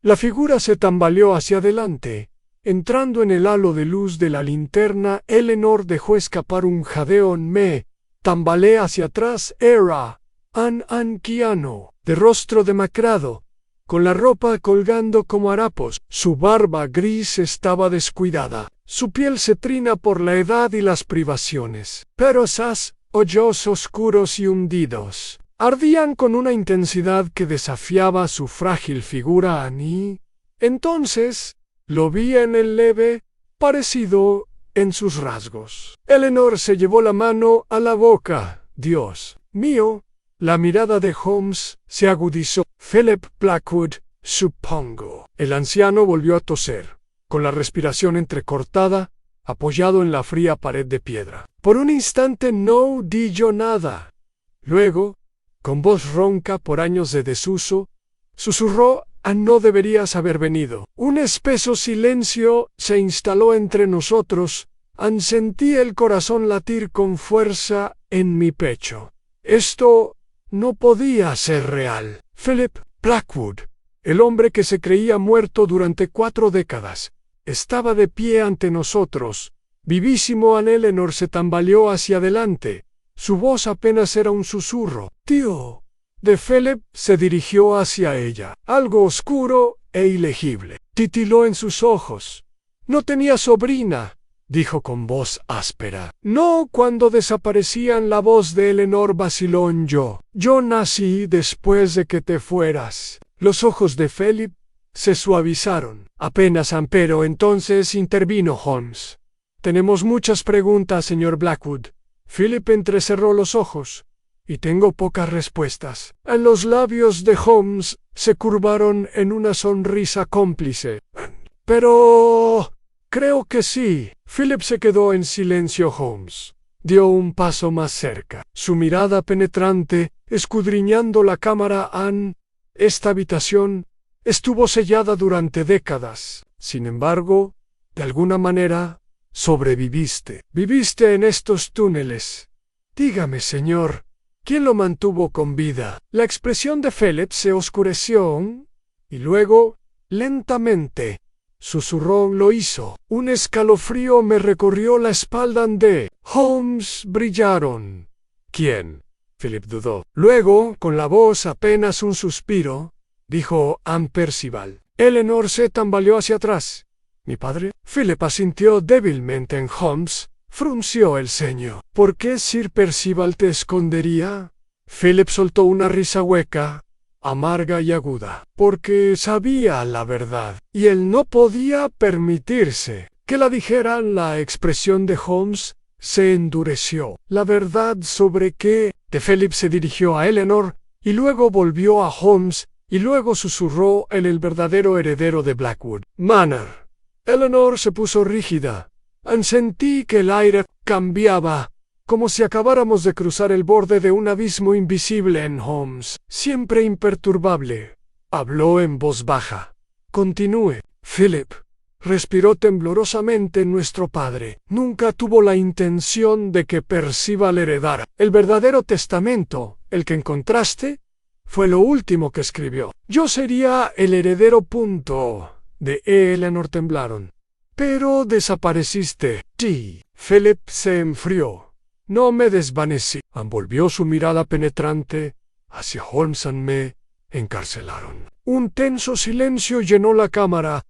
Speaker 1: La figura se tambaleó hacia adelante. Entrando en el halo de luz de la linterna, Eleanor dejó escapar un jadeo. Me tambaleé hacia atrás. Era Anne anciano, de rostro demacrado, con la ropa colgando como harapos. Su barba gris estaba descuidada. Su piel cetrina por la edad y las privaciones. Pero esos ojos oscuros y hundidos ardían con una intensidad que desafiaba su frágil figura. Annie. Entonces, lo vi en el leve parecido en sus rasgos. Eleanor se llevó la mano a la boca. Dios mío. La mirada de Holmes se agudizó. Philip Blackwood, supongo. El anciano volvió a toser, con la respiración entrecortada, apoyado en la fría pared de piedra. Por un instante no di yo nada. Luego, con voz ronca por años de desuso, susurró: no deberías haber venido. Un espeso silencio se instaló entre nosotros. Sentí el corazón latir con fuerza en mi pecho. Esto no podía ser real. Philip Blackwood, el hombre que se creía muerto durante 4 décadas, estaba de pie ante nosotros, vivísimo. Anne Eleanor se tambaleó hacia adelante. Su voz apenas era un susurro. Tío de Philip se dirigió hacia ella. Algo oscuro e ilegible titiló en sus ojos. No tenía sobrina, dijo con voz áspera. No, cuando desaparecían. La voz de Eleanor vaciló en yo. Yo nací después de que te fueras. Los ojos de Philip se suavizaron. Apenas, pero entonces intervino Holmes. Tenemos muchas preguntas, señor Blackwood. Philip entrecerró los ojos. Y tengo pocas respuestas. En los labios de Holmes se curvaron en una sonrisa cómplice. Pero creo que sí. Philip se quedó en silencio. Holmes dio un paso más cerca, su mirada penetrante, escudriñando la cámara. Anne, esta habitación estuvo sellada durante décadas. Sin embargo, de alguna manera, sobreviviste. Viviste en estos túneles. Dígame, señor, ¿quién lo mantuvo con vida? La expresión de Philip se oscureció y luego, lentamente, susurró: lo hizo. Un escalofrío me recorrió la espalda. De Holmes brillaron. ¿Quién? Philip dudó. Luego, con la voz apenas un suspiro, dijo Anne Percival. Eleanor se tambaleó hacia atrás. ¿Mi padre? Philip asintió débilmente. En Holmes frunció el ceño. ¿Por qué Sir Percival te escondería? Philip soltó una risa hueca, amarga y aguda. Porque sabía la verdad, y él no podía permitirse que la dijeran. La expresión de Holmes se endureció. ¿La verdad sobre qué? De Philip se dirigió a Eleanor, y luego volvió a Holmes, y luego susurró: el verdadero heredero de Blackwood Manor. Eleanor se puso rígida. Sentí que el aire cambiaba, como si acabáramos de cruzar el borde de un abismo invisible. En Holmes, siempre imperturbable, habló en voz baja. Continúe. Philip respiró temblorosamente. Nuestro padre nunca tuvo la intención de que Percival heredara. El verdadero testamento, el que encontraste, fue lo último que escribió. Yo sería el heredero. De Eleanor temblaron. Pero desapareciste. Sí. Philip se enfrió. No me desvanecí. Volvió su mirada penetrante hacia Holmes. Me encarcelaron. Un tenso silencio llenó la cámara.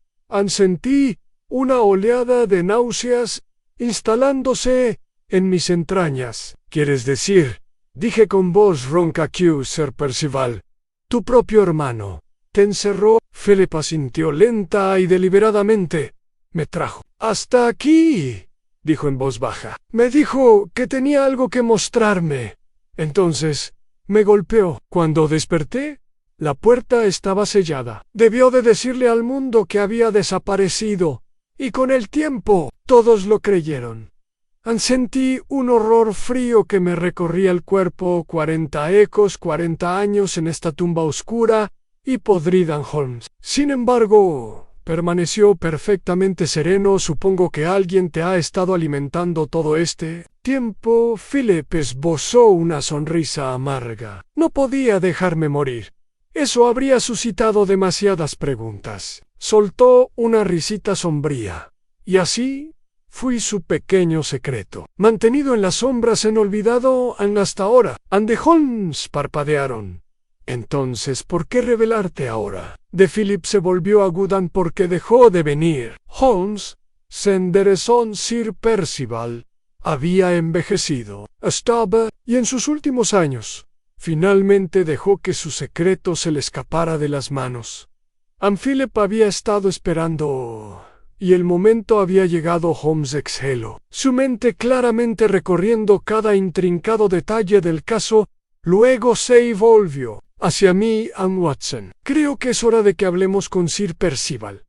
Speaker 1: Sentí una oleada de náuseas instalándose en mis entrañas. ¿Quieres decir? Dije con voz ronca que Sir Percival, tu propio hermano, te encerró. Philip asintió lenta y deliberadamente. Me trajo hasta aquí, dijo en voz baja. Me dijo que tenía algo que mostrarme. Entonces me golpeó. Cuando desperté, la puerta estaba sellada. Debió de decirle al mundo que había desaparecido, y con el tiempo todos lo creyeron. Sentí un horror frío que me recorría el cuerpo. 40 ecos, 40 años en esta tumba oscura y podrida en Holmes. Sin embargo, permaneció perfectamente sereno. Supongo que alguien te ha estado alimentando todo este tiempo. Philip esbozó una sonrisa amarga. No podía dejarme morir. Eso habría suscitado demasiadas preguntas. Soltó una risita sombría. Y así fui su pequeño secreto, mantenido en las sombras, en olvidado hasta ahora. And Holmes parpadearon. Entonces, ¿por qué revelarte ahora? De Philip se volvió aguda porque dejó de venir. Holmes se enderezó. Sir Percival había envejecido. Estaba, y en sus últimos años, finalmente dejó que su secreto se le escapara de las manos. Philip había estado esperando, y el momento había llegado. Holmes exhaló, su mente claramente recorriendo cada intrincado detalle del caso. Luego se volvió hacia mí. Watson, creo que es hora de que hablemos con Sir Percival.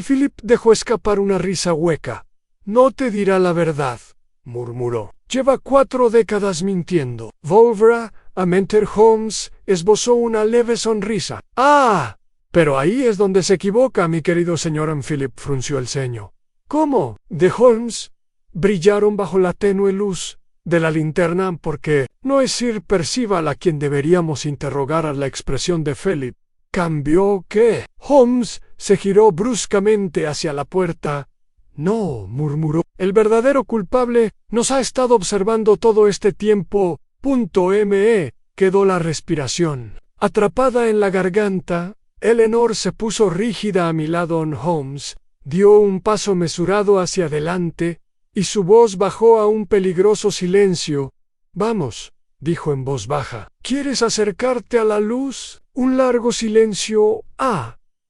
Speaker 1: Philip dejó escapar una risa hueca. No te dirá la verdad, murmuró. Lleva 4 décadas mintiendo. Volverá a mentir. Holmes esbozó una leve sonrisa. ¡Ah! Pero ahí es donde se equivoca, mi querido señor. Philip frunció el ceño. ¿Cómo? De Holmes brillaron bajo la tenue luz de la linterna. Porque no es Sir Percival a quien deberíamos interrogar. A la expresión de Philip cambió. ¿Qué? Holmes se giró bruscamente hacia la puerta. No, murmuró. El verdadero culpable nos ha estado observando todo este tiempo. Me quedó la respiración atrapada en la garganta. Eleanor se puso rígida a mi lado. Holmes dio un paso mesurado hacia adelante, y su voz bajó a un peligroso silencio. Vamos, dijo en voz baja. ¿Quieres acercarte a la luz? Un largo silencio.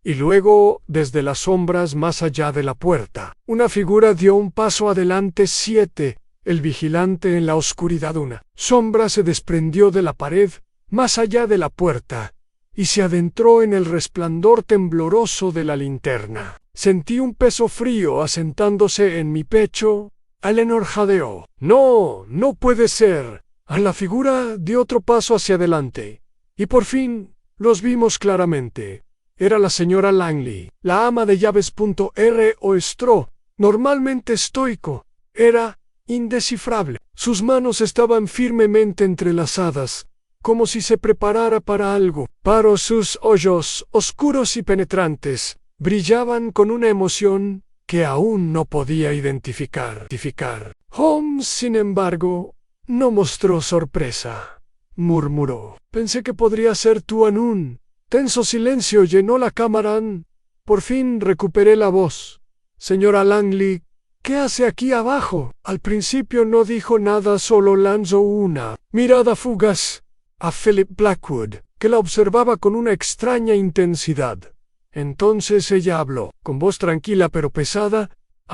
Speaker 1: Y luego, desde las sombras más allá de la puerta, una figura dio un paso adelante. 7. El vigilante en la oscuridad. Una sombra se desprendió de la pared más allá de la puerta y se adentró en el resplandor tembloroso de la linterna. Sentí un peso frío asentándose en mi pecho. Eleanor jadeó. No, no puede ser. La figura dio otro paso hacia adelante, y por fin los vimos claramente. Era la señora Langley, la ama de llaves. Rostro normalmente estoico, era indescifrable. Sus manos estaban firmemente entrelazadas, como si se preparara para algo. Pero sus ojos, oscuros y penetrantes, brillaban con una emoción que aún no podía identificar. Holmes, sin embargo, no mostró sorpresa. Murmuró. Pensé que podría ser tú. En un tenso silencio llenó la cámara. Por fin recuperé la voz. Señora Langley, ¿qué hace aquí abajo? Al principio no dijo nada, solo lanzó una mirada fugaz a Philip Blackwood, que la observaba con una extraña intensidad. Entonces ella habló, con voz tranquila pero pesada.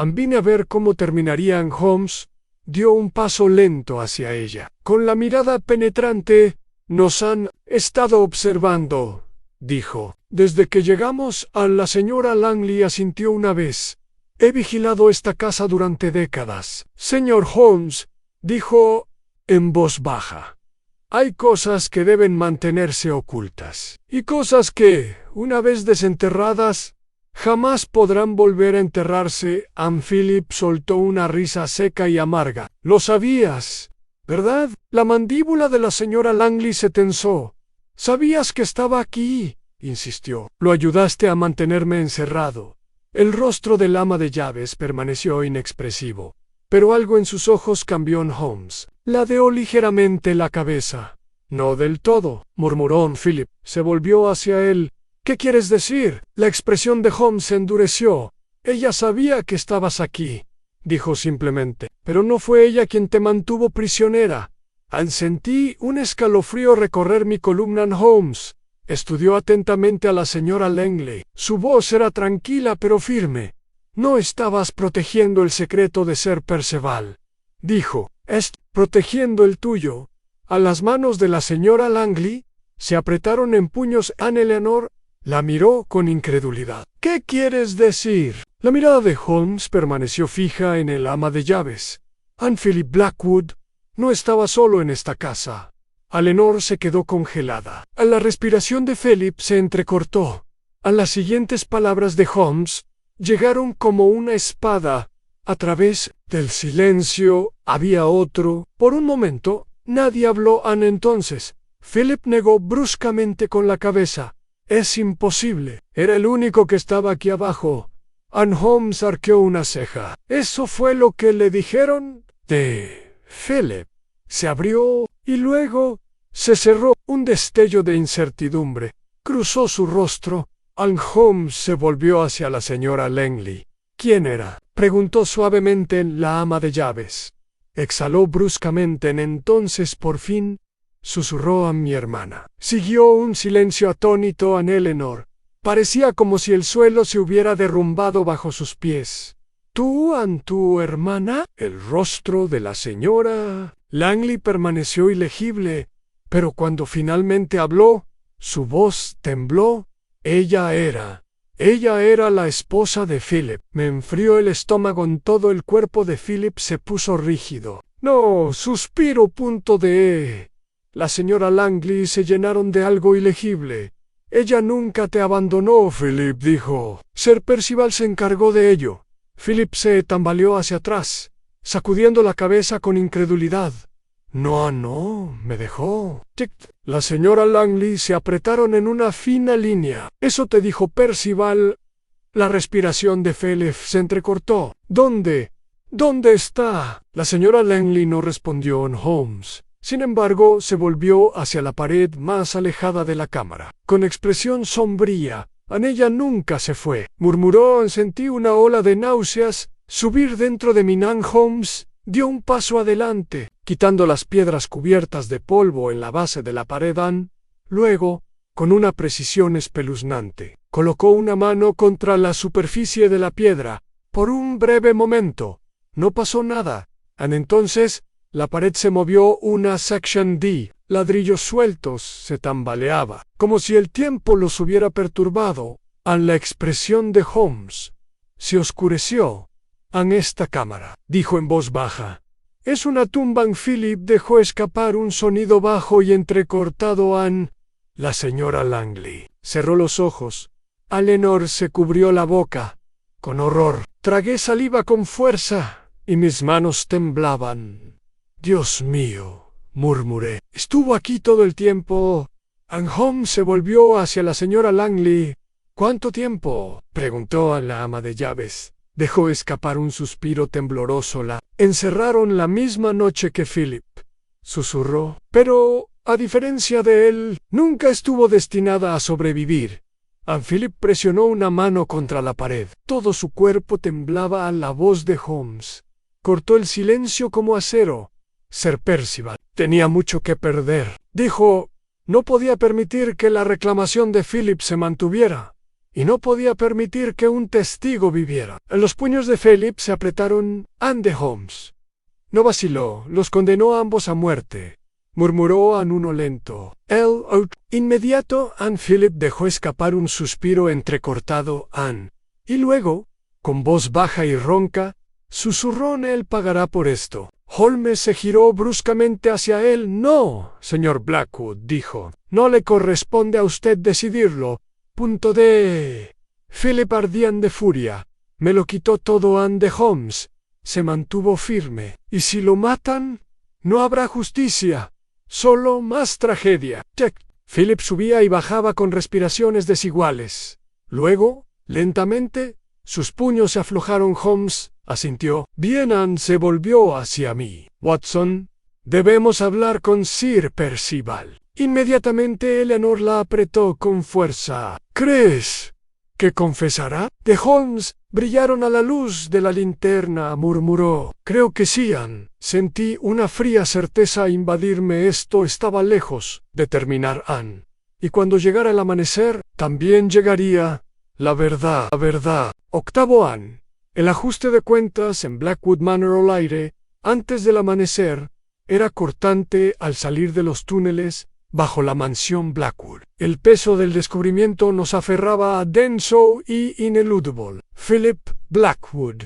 Speaker 1: Vine a ver cómo terminarían. Holmes dio un paso lento hacia ella. Con la mirada penetrante. Nos han estado observando, dijo. Desde que llegamos. La señora Langley asintió una vez. He vigilado esta casa durante décadas. Señor Holmes, dijo en voz baja. Hay cosas que deben mantenerse ocultas, y cosas que, una vez desenterradas, jamás podrán volver a enterrarse. Philip soltó una risa seca y amarga. Lo sabías, ¿verdad? La mandíbula de la señora Langley se tensó. Sabías que estaba aquí, insistió. Lo ayudaste a mantenerme encerrado. El rostro del ama de llaves permaneció inexpresivo, pero algo en sus ojos cambió. En Holmes ladeó ligeramente la cabeza. No del todo, murmuró. Philip se volvió hacia él. ¿Qué quieres decir? La expresión de Holmes se endureció. Ella sabía que estabas aquí, dijo simplemente, pero no fue ella quien te mantuvo prisionera. Sentí un escalofrío recorrer mi columna. Holmes estudió atentamente a la señora Langley. Su voz era tranquila pero firme. No estabas protegiendo el secreto de Sir Percival, dijo. Protegiendo el tuyo. A las manos de la señora Langley se apretaron en puños. Anne Eleanor la miró con incredulidad. ¿Qué quieres decir? La mirada de Holmes permaneció fija en el ama de llaves. Anne Philip Blackwood no estaba solo en esta casa. Eleanor se quedó congelada. La respiración de Philip se entrecortó. A las siguientes palabras de Holmes llegaron como una espada. A través del silencio había otro. Por un momento, nadie habló. Entonces, Philip negó bruscamente con la cabeza. Es imposible. Era el único que estaba aquí abajo. Holmes arqueó una ceja. ¿Eso fue lo que le dijeron? Philip se abrió y luego se cerró. Un destello de incertidumbre cruzó su rostro. Holmes se volvió hacia la señora Langley. ¿Quién era?, preguntó suavemente la ama de llaves. Exhaló bruscamente. Entonces, por fin, susurró a mi hermana. Siguió un silencio atónito. Anne Eleanor parecía como si el suelo se hubiera derrumbado bajo sus pies. ¿Tú, tu hermana? El rostro de la señora Langley permaneció ilegible, pero cuando finalmente habló, su voz tembló. Ella era la esposa de Philip. Me enfrió el estómago. Todo el cuerpo de Philip se puso rígido. No, suspiro. La señora Langley se llenaron de algo ilegible. Ella nunca te abandonó, Philip, dijo. Sir Percival se encargó de ello. Philip se tambaleó hacia atrás, sacudiendo la cabeza con incredulidad. No, me dejó. La señora Langley se apretaron en una fina línea. ¿Eso te dijo Percival? La respiración de Philip se entrecortó. ¿Dónde está? La señora Langley no respondió. Holmes, sin embargo, se volvió hacia la pared más alejada de la cámara. Con expresión sombría. Ella nunca se fue, murmuró. Sentí una ola de náuseas subir dentro de mí. Holmes dio un paso adelante, quitando las piedras cubiertas de polvo en la base de la pared. Luego, con una precisión espeluznante, colocó una mano contra la superficie de la piedra. Por un breve momento, no pasó nada. Entonces, la pared se movió. Una Section D, ladrillos sueltos, se tambaleaba, como si el tiempo los hubiera perturbado. La expresión de Holmes se oscureció. Esta cámara, dijo en voz baja, es una tumba. Philip dejó escapar un sonido bajo y entrecortado. La señora Langley cerró los ojos. Eleanor se cubrió la boca. Con horror, tragué saliva con fuerza y mis manos temblaban. Dios mío, murmuré. Estuvo aquí todo el tiempo. Holmes se volvió hacia la señora Langley. ¿Cuánto tiempo?, preguntó a la ama de llaves. Dejó escapar un suspiro tembloroso. La encerraron la misma noche que Philip, susurró. Pero, a diferencia de él, nunca estuvo destinada a sobrevivir. Philip presionó una mano contra la pared. Todo su cuerpo temblaba. La voz de Holmes cortó el silencio como acero. Sir Percival tenía mucho que perder, dijo. No podía permitir que la reclamación de Philip se mantuviera. Y no podía permitir que un testigo viviera. Los puños de Philip se apretaron. De Holmes no vaciló. Los condenó a ambos a muerte, murmuró en uno lento. Inmediato. Philip dejó escapar un suspiro entrecortado. Y luego, con voz baja y ronca, susurró. Él pagará por esto. Holmes se giró bruscamente hacia él. No, señor Blackwood, dijo. No le corresponde a usted decidirlo. Philip ardía de furia. Me lo quitó todo. De Holmes se mantuvo firme. ¿Y si lo matan? No habrá justicia, solo más tragedia. Philip subía y bajaba con respiraciones desiguales. Luego, lentamente, sus puños se aflojaron. Holmes asintió. Bien. Se volvió hacia mí. Watson, debemos hablar con Sir Percival. Inmediatamente Eleanor la apretó con fuerza. ¿Crees ¿Qué confesará? De Holmes brillaron a la luz de la linterna, murmuró. Creo que sí, Anne. Sentí una fría certeza invadirme. Esto estaba lejos de terminar, Anne. Y cuando llegara el amanecer, también llegaría la verdad. La verdad. Octavo, Anne. El ajuste de cuentas en Blackwood Manor al aire, antes del amanecer, era cortante al salir de los túneles bajo la mansión Blackwood. El peso del descubrimiento nos aferraba a denso y ineludible. Philip Blackwood,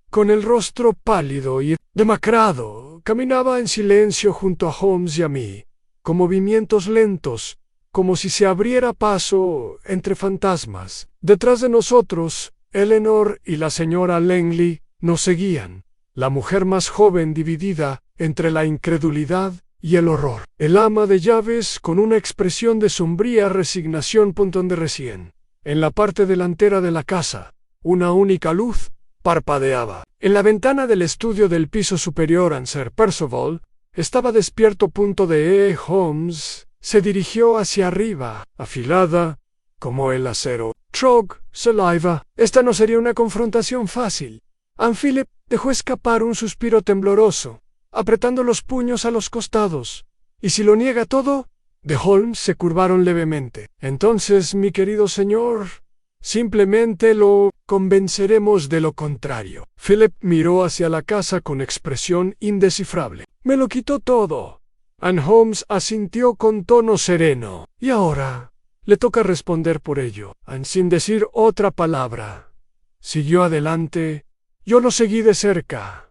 Speaker 1: con el rostro pálido y demacrado, caminaba en silencio junto a Holmes y a mí, con movimientos lentos, como si se abriera paso entre fantasmas. Detrás de nosotros, Eleanor y la señora Langley nos seguían, la mujer más joven dividida entre la incredulidad y el horror. El ama de llaves con una expresión de sombría resignación donde recién. En la parte delantera de la casa, una única luz parpadeaba. En la ventana del estudio del piso superior en Sir Percival estaba despierto. Holmes se dirigió hacia arriba, afilada como el acero. Trog, saliva. Esta no sería una confrontación fácil. Anne Philip dejó escapar un suspiro tembloroso, apretando los puños a los costados. ¿Y si lo niega todo? De Holmes se curvaron levemente. Entonces, mi querido señor, simplemente lo convenceremos de lo contrario. Philip miró hacia la casa con expresión indescifrable. Me lo quitó todo. Anne Holmes asintió con tono sereno. Y ahora le toca responder por ello. Anne, sin decir otra palabra, siguió adelante. Yo lo seguí de cerca.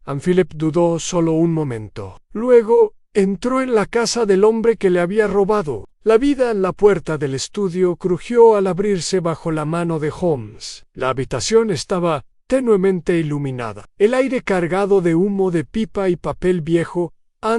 Speaker 1: Anne Philip dudó solo un momento. Luego entró en la casa del hombre que le había robado. La vida en la puerta del estudio crujió al abrirse bajo la mano de Holmes. La habitación estaba tenuemente iluminada. El aire cargado de humo de pipa y papel viejo.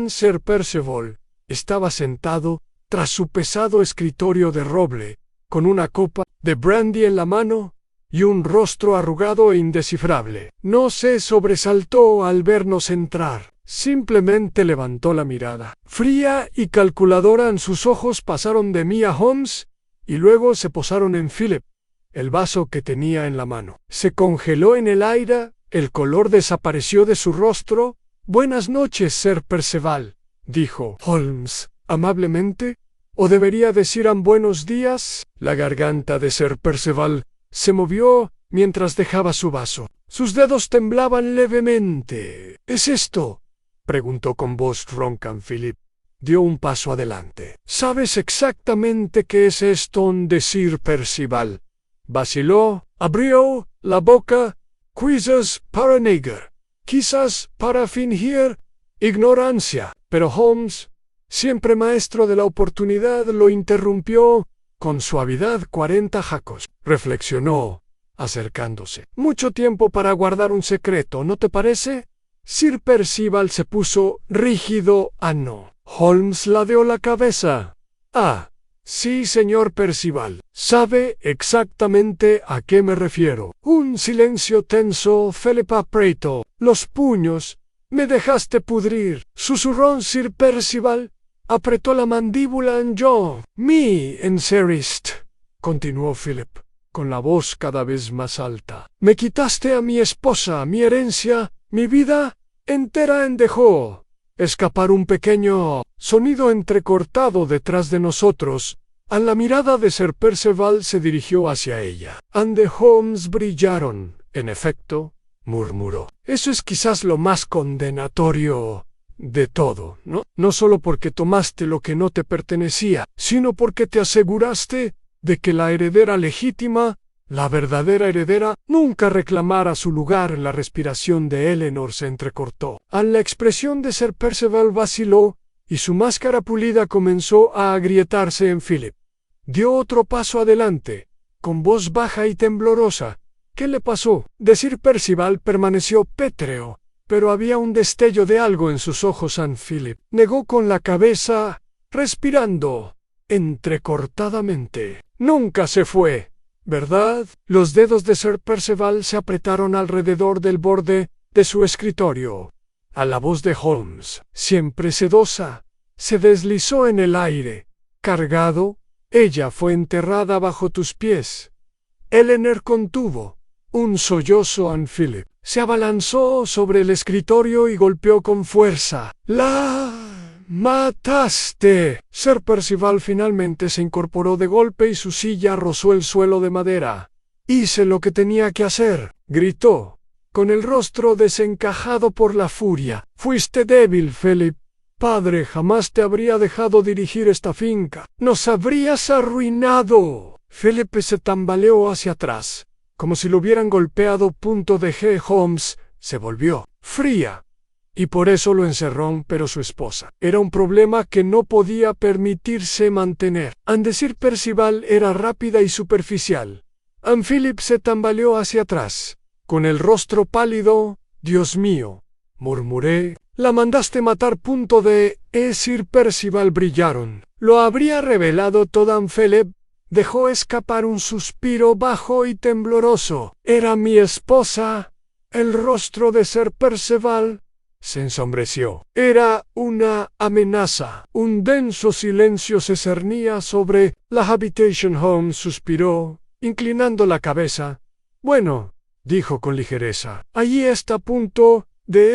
Speaker 1: Sir Percival estaba sentado tras su pesado escritorio de roble, con una copa de brandy en la mano y un rostro arrugado e indescifrable. No se sobresaltó al vernos entrar. Simplemente levantó la mirada. Fría y calculadora, en sus ojos pasaron de mí a Holmes y luego se posaron en Philip, el vaso que tenía en la mano. Se congeló en el aire, el color desapareció de su rostro. Buenas noches, Sir Percival, dijo Holmes amablemente. ¿O debería decir buenos días? La garganta de Sir Percival se movió mientras dejaba su vaso. Sus dedos temblaban levemente. ¿Es esto?, preguntó con voz ronca. Philip dio un paso adelante. ¿Sabes exactamente qué es esto de Sir Percival? Vaciló, abrió la boca, quizás para negar, quizás para fingir ignorancia, pero Holmes, siempre maestro de la oportunidad, lo interrumpió con suavidad. 40 jacos, reflexionó, acercándose. Mucho tiempo para guardar un secreto, ¿no te parece? Sir Percival se puso rígido. No. Holmes ladeó la cabeza. Sí, señor Percival. Sabe exactamente a qué me refiero. Un silencio tenso. Philip apretó los puños. Me dejaste pudrir, susurró Sir Percival. Apretó la mandíbula en me encerrist, continuó Philip, con la voz cada vez más alta. Me quitaste a mi esposa, mi herencia, mi vida entera. Dejó escapar un pequeño sonido entrecortado detrás de nosotros. A la mirada de Sir Percival se dirigió hacia ella. De Holmes brillaron. En efecto, murmuró. Eso es quizás lo más condenatorio de todo, ¿no? No solo porque tomaste lo que no te pertenecía, sino porque te aseguraste de que la heredera legítima, la verdadera heredera, nunca reclamara su lugar en la respiración de Eleanor. Se entrecortó. La expresión de Sir Percival vaciló y su máscara pulida comenzó a agrietarse en Philip. Dio otro paso adelante, con voz baja y temblorosa. ¿Qué le pasó? De Sir Percival permaneció pétreo, pero había un destello de algo en sus ojos. Philip negó con la cabeza, respirando entrecortadamente. Nunca se fue, ¿verdad? Los dedos de Sir Percival se apretaron alrededor del borde de su escritorio. A la voz de Holmes, siempre sedosa, se deslizó en el aire. Cargado, ella fue enterrada bajo tus pies. Eleanor contuvo un sollozo. Anne Phillip se abalanzó sobre el escritorio y golpeó con fuerza. ¡La mataste! Sir Percival finalmente se incorporó de golpe y su silla rozó el suelo de madera. «Hice lo que tenía que hacer», gritó, con el rostro desencajado por la furia. «Fuiste débil, Philip. Padre jamás te habría dejado dirigir esta finca. Nos habrías arruinado». Philip se tambaleó hacia atrás, como si lo hubieran golpeado. D.G. Holmes se volvió fría, y por eso lo encerró, pero su esposa era un problema que no podía permitirse mantener. Sir Percival era rápida y superficial. Anne Phillip se tambaleó hacia atrás, con el rostro pálido. «Dios mío», murmuré, «la mandaste matar». Sir Percival brillaron. Lo habría revelado todo. Anne Phillip dejó escapar un suspiro bajo y tembloroso. «Era mi esposa». El rostro de Sir Percival se ensombreció. Era una amenaza. Un denso silencio se cernía sobre la habitación. Holmes suspiró, inclinando la cabeza. «Bueno», dijo con ligereza, «allí está.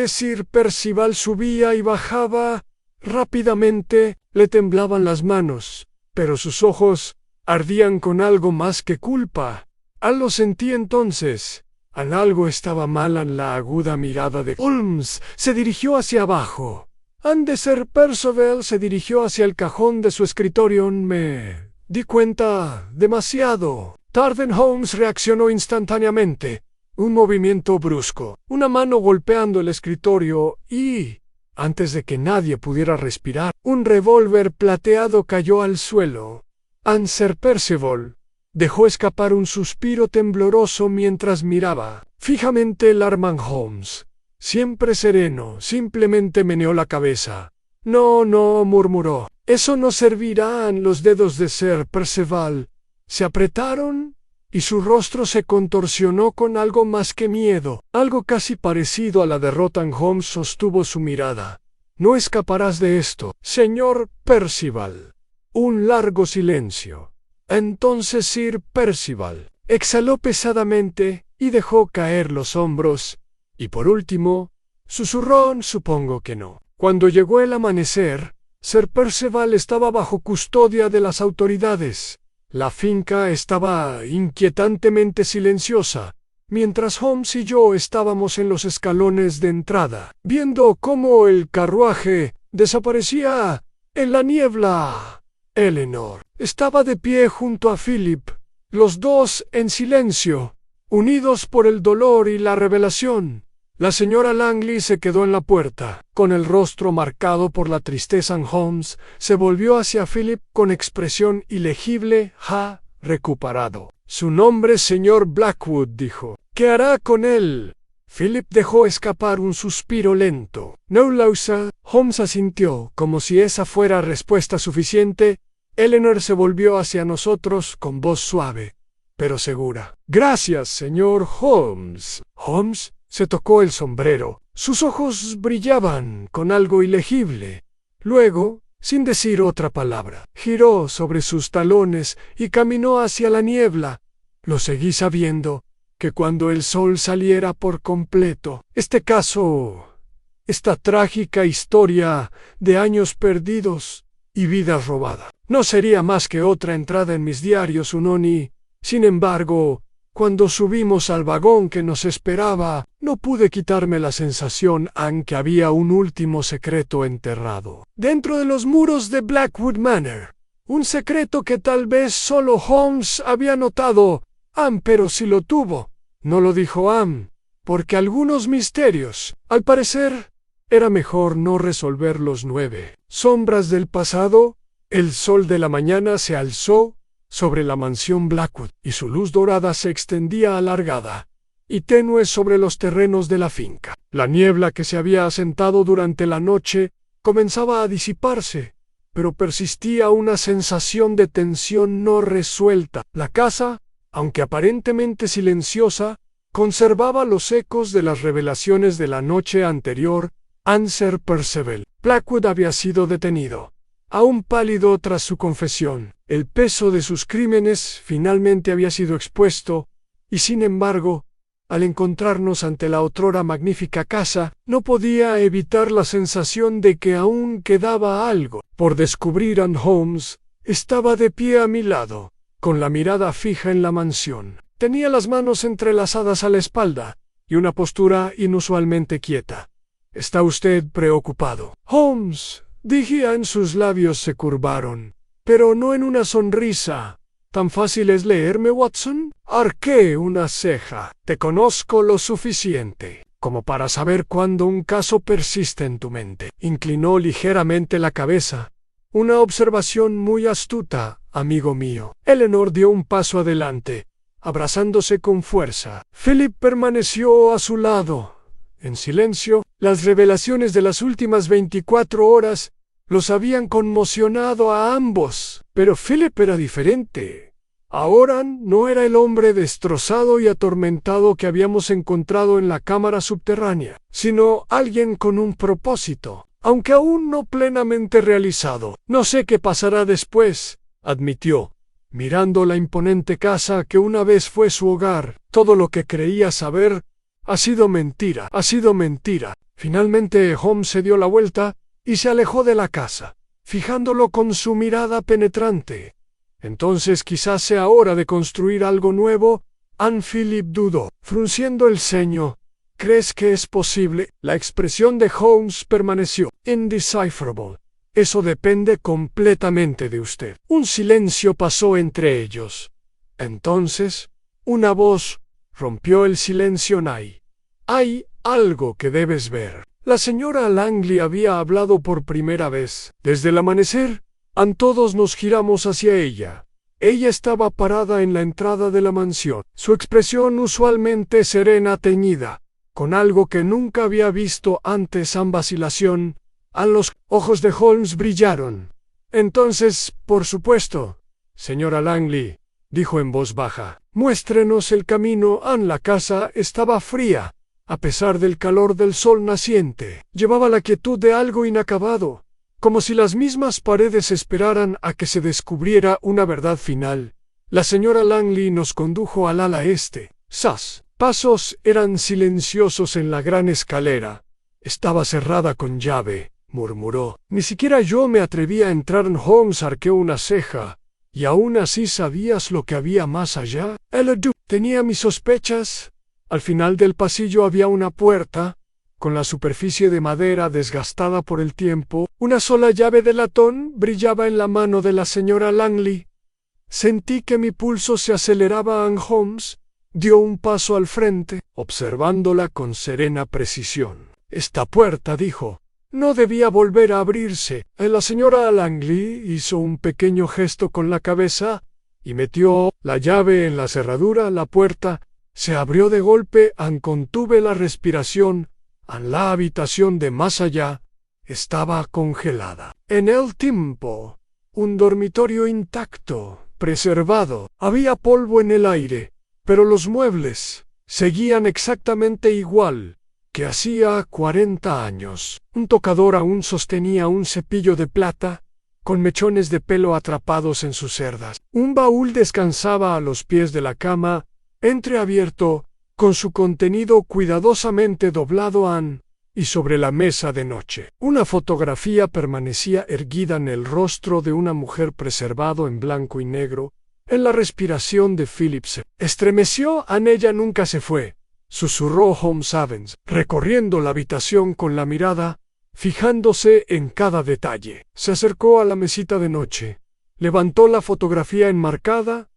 Speaker 1: Sir Percival subía y bajaba rápidamente, le temblaban las manos, pero sus ojos ardían con algo más que culpa. Lo sentí entonces. Algo estaba mal en la aguda mirada de Holmes. Se dirigió hacia abajo. Sir Percival se dirigió hacia el cajón de su escritorio. Me di cuenta demasiado tarde. Holmes reaccionó instantáneamente. Un movimiento brusco, una mano golpeando el escritorio y, antes de que nadie pudiera respirar, un revólver plateado cayó al suelo. Sir Percival dejó escapar un suspiro tembloroso mientras miraba fijamente el arma. Holmes, siempre sereno, simplemente meneó la cabeza. «No, no», murmuró, «eso no servirá». Los dedos de Sir Percival se apretaron y su rostro se contorsionó con algo más que miedo, algo casi parecido a la derrota. Holmes sostuvo su mirada. «No escaparás de esto, señor Percival». Un largo silencio. Entonces Sir Percival exhaló pesadamente y dejó caer los hombros, y por último susurró: «Supongo que no». Cuando llegó el amanecer, Sir Percival estaba bajo custodia de las autoridades. La finca estaba inquietantemente silenciosa, mientras Holmes y yo estábamos en los escalones de entrada, viendo cómo el carruaje desaparecía en la niebla. Eleanor estaba de pie junto a Philip, los dos en silencio, unidos por el dolor y la revelación. La señora Langley se quedó en la puerta, con el rostro marcado por la tristeza. Holmes se volvió hacia Philip con expresión ilegible. «Ha recuperado su nombre, señor Blackwood», dijo. «¿Qué hará con él?» Philip dejó escapar un suspiro lento. «No lo sé». Holmes asintió, como si esa fuera respuesta suficiente. Eleanor se volvió hacia nosotros con voz suave, pero segura. «Gracias, señor Holmes». Holmes se tocó el sombrero. Sus ojos brillaban con algo ilegible. Luego, sin decir otra palabra, giró sobre sus talones y caminó hacia la niebla. Lo seguí sabiendo que cuando el sol saliera por completo, esta trágica historia de años perdidos y vidas robadas, no sería más que otra entrada en mis diarios. Sin embargo, cuando subimos al vagón que nos esperaba, no pude quitarme la sensación que había un último secreto enterrado dentro de los muros de Blackwood Manor. Un secreto que tal vez solo Holmes había notado. Pero si lo tuvo, no lo dijo porque algunos misterios, al parecer, era mejor no resolverlos. 9 sombras del pasado. El sol de la mañana se alzó sobre la mansión Blackwood, y su luz dorada se extendía alargada y tenue sobre los terrenos de la finca. La niebla que se había asentado durante la noche comenzaba a disiparse, pero persistía una sensación de tensión no resuelta. La casa, aunque aparentemente silenciosa, conservaba los ecos de las revelaciones de la noche anterior. Sir Percival Blackwood había sido detenido. aún pálido tras su confesión. El peso de sus crímenes finalmente había sido expuesto, y sin embargo, al encontrarnos ante la otrora magnífica casa, no podía evitar la sensación de que aún quedaba algo por descubrir. Ann Holmes estaba de pie a mi lado, con la mirada fija en la mansión. Tenía las manos entrelazadas a la espalda y una postura inusualmente quieta. «¿Está usted preocupado?» «Holmes», dije. En sus labios se curvaron, pero no en una sonrisa. ¿Tan fácil es leerme, Watson? Arqué una ceja. Te conozco lo suficiente como para saber cuándo un caso persiste en tu mente. Inclinó ligeramente la cabeza. Una observación muy astuta, amigo mío. Eleanor dio un paso adelante, abrazándose con fuerza. Philip permaneció a su lado, en silencio. Las revelaciones de las últimas 24 horas los habían conmocionado a ambos, pero Philip era diferente. Ahora no era el hombre destrozado y atormentado que habíamos encontrado en la cámara subterránea, sino alguien con un propósito, aunque aún no plenamente realizado. «No sé qué pasará después», admitió, mirando la imponente casa que una vez fue su hogar. «Todo lo que creía saber ha sido mentira, ha sido mentira». Finalmente Holmes se dio la vuelta y se alejó de la casa, fijándolo con su mirada penetrante. «Entonces quizás sea hora de construir algo nuevo». Anne Philip dudó, frunciendo el ceño. «¿Crees que es posible?» La expresión de Holmes permaneció indecipherable. «Eso depende completamente de usted». Un silencio pasó entre ellos. Entonces, una voz rompió el silencio. «Hay algo que debes ver». La señora Langley había hablado por primera vez. Desde el amanecer, todos nos giramos hacia ella. Ella estaba parada en la entrada de la mansión, su expresión usualmente serena teñida con algo que nunca había visto antes. Vacilación. Los ojos de Holmes brillaron. «Entonces, por supuesto, señora Langley», dijo en voz baja, «muéstrenos el camino». La casa estaba fría, a pesar del calor del sol naciente. Llevaba la quietud de algo inacabado, como si las mismas paredes esperaran a que se descubriera una verdad final. La señora Langley nos condujo al ala este. Sus pasos eran silenciosos en la gran escalera. «Estaba cerrada con llave», murmuró. «Ni siquiera yo me atreví a entrar». Holmes arqueó una ceja. «¿Y aún así sabías lo que había más allá?» «Tenía mis sospechas». Al final del pasillo había una puerta, con la superficie de madera desgastada por el tiempo. Una sola llave de latón brillaba en la mano de la señora Langley. Sentí que mi pulso se aceleraba. Ann Holmes dio un paso al frente, observándola con serena precisión. «Esta puerta», dijo, «no debía volver a abrirse». La señora Langley hizo un pequeño gesto con la cabeza y metió la llave en la cerradura. La puerta se abrió de golpe. Contuve la respiración. La habitación de más allá estaba congelada. En el tiempo, un dormitorio intacto, preservado. Había polvo en el aire, pero los muebles seguían exactamente igual que hacía 40 años. Un tocador aún sostenía un cepillo de plata, con mechones de pelo atrapados en sus cerdas. Un baúl descansaba a los pies de la cama, entreabierto, con su contenido cuidadosamente doblado. Y sobre la mesa de noche, una fotografía permanecía erguida en el rostro de una mujer, preservado en blanco y negro. En la respiración de Philip se estremeció. «Ella nunca se fue», susurró Holmes Evans, recorriendo la habitación con la mirada, fijándose en cada detalle. Se acercó a la mesita de noche, levantó la fotografía enmarcada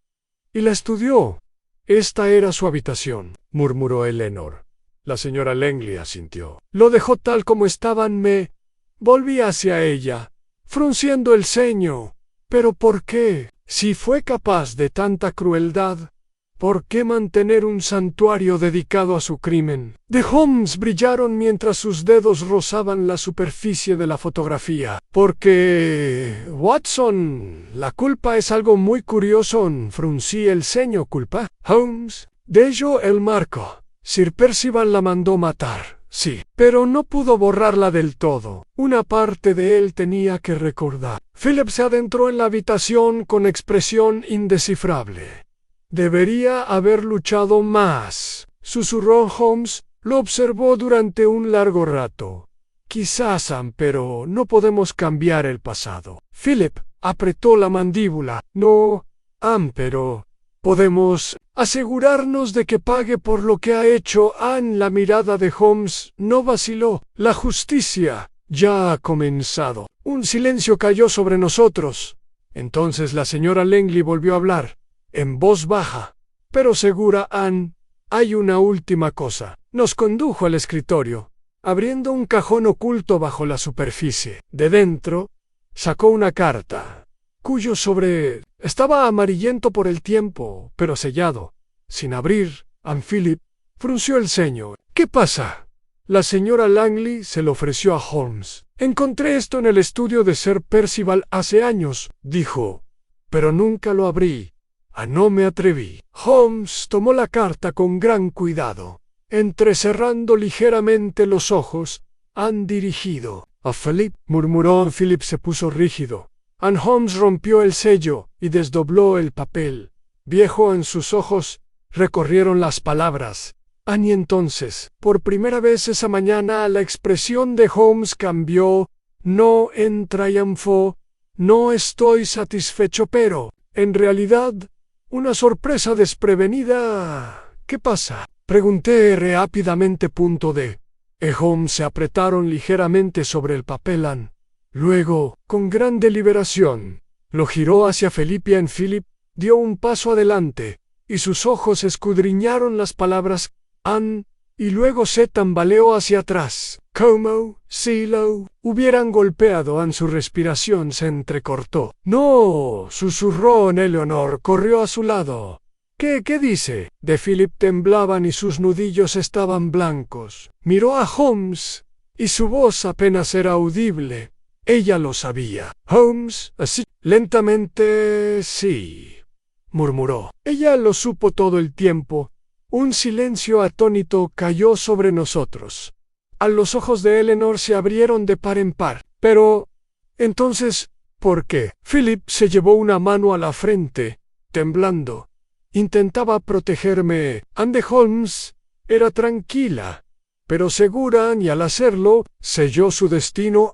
Speaker 1: y la estudió. «Esta era su habitación», murmuró Eleanor. La señora Langley asintió. «Lo dejó tal como estaban». Me volví hacia ella, frunciendo el ceño. «¿Pero por qué? Si fue capaz de tanta crueldad, ¿por qué mantener un santuario dedicado a su crimen?» De Holmes brillaron mientras sus dedos rozaban la superficie de la fotografía. «Porque, Watson, la culpa es algo muy curioso». Fruncí el ceño. «¿Culpa, Holmes?» «De ello el marco. Sir Percival la mandó matar. Sí, pero no pudo borrarla del todo. Una parte de él tenía que recordar. Philip se adentró en la habitación con expresión indescifrable. Debería haber luchado más, susurró Holmes. Lo observó durante un largo rato. Quizás, Sam, pero no podemos cambiar el pasado. Philip apretó la mandíbula. No, pero podemos asegurarnos de que pague por lo que ha hecho. La mirada de Holmes no vaciló. La justicia ya ha comenzado. Un silencio cayó sobre nosotros. Entonces la señora Langley volvió a hablar, en voz baja, pero segura. Hay una última cosa. Nos condujo al escritorio, abriendo un cajón oculto bajo la superficie. De dentro, sacó una carta, cuyo sobre estaba amarillento por el tiempo, pero sellado. Sin abrir, Philip frunció el ceño. ¿Qué pasa? La señora Langley se lo ofreció a Holmes. Encontré esto en el estudio de Sir Percival hace años, dijo, pero nunca lo abrí. No me atreví. Holmes tomó la carta con gran cuidado, entrecerrando ligeramente los ojos. Han dirigido a Philip, murmuró. Philip se puso rígido. Holmes rompió el sello y desdobló el papel. Viejo en sus ojos, recorrieron las palabras. Y entonces, por primera vez esa mañana, la expresión de Holmes cambió, no en triunfo. No estoy satisfecho, pero, en realidad, una sorpresa desprevenida. ¿Qué pasa? Pregunté rápidamente. Holmes se apretaron ligeramente sobre el papel. Luego, con gran deliberación, lo giró hacia Felipe. Philip dio un paso adelante, y sus ojos escudriñaron las palabras y luego se tambaleó hacia atrás. Como si lo hubieran golpeado. Su respiración se entrecortó. No, susurró Eleanor. Corrió a su lado. ¿Qué dice? De Philip temblaban y sus nudillos estaban blancos. Miró a Holmes, y su voz apenas era audible. Ella lo sabía. Holmes, así, lentamente, sí, murmuró. Ella lo supo todo el tiempo. Un silencio atónito cayó sobre nosotros. Los ojos de Eleanor se abrieron de par en par. Pero, entonces, ¿por qué? Philip se llevó una mano a la frente, temblando. Intentaba protegerme. De Holmes era tranquila, pero segura, y al hacerlo, selló su destino.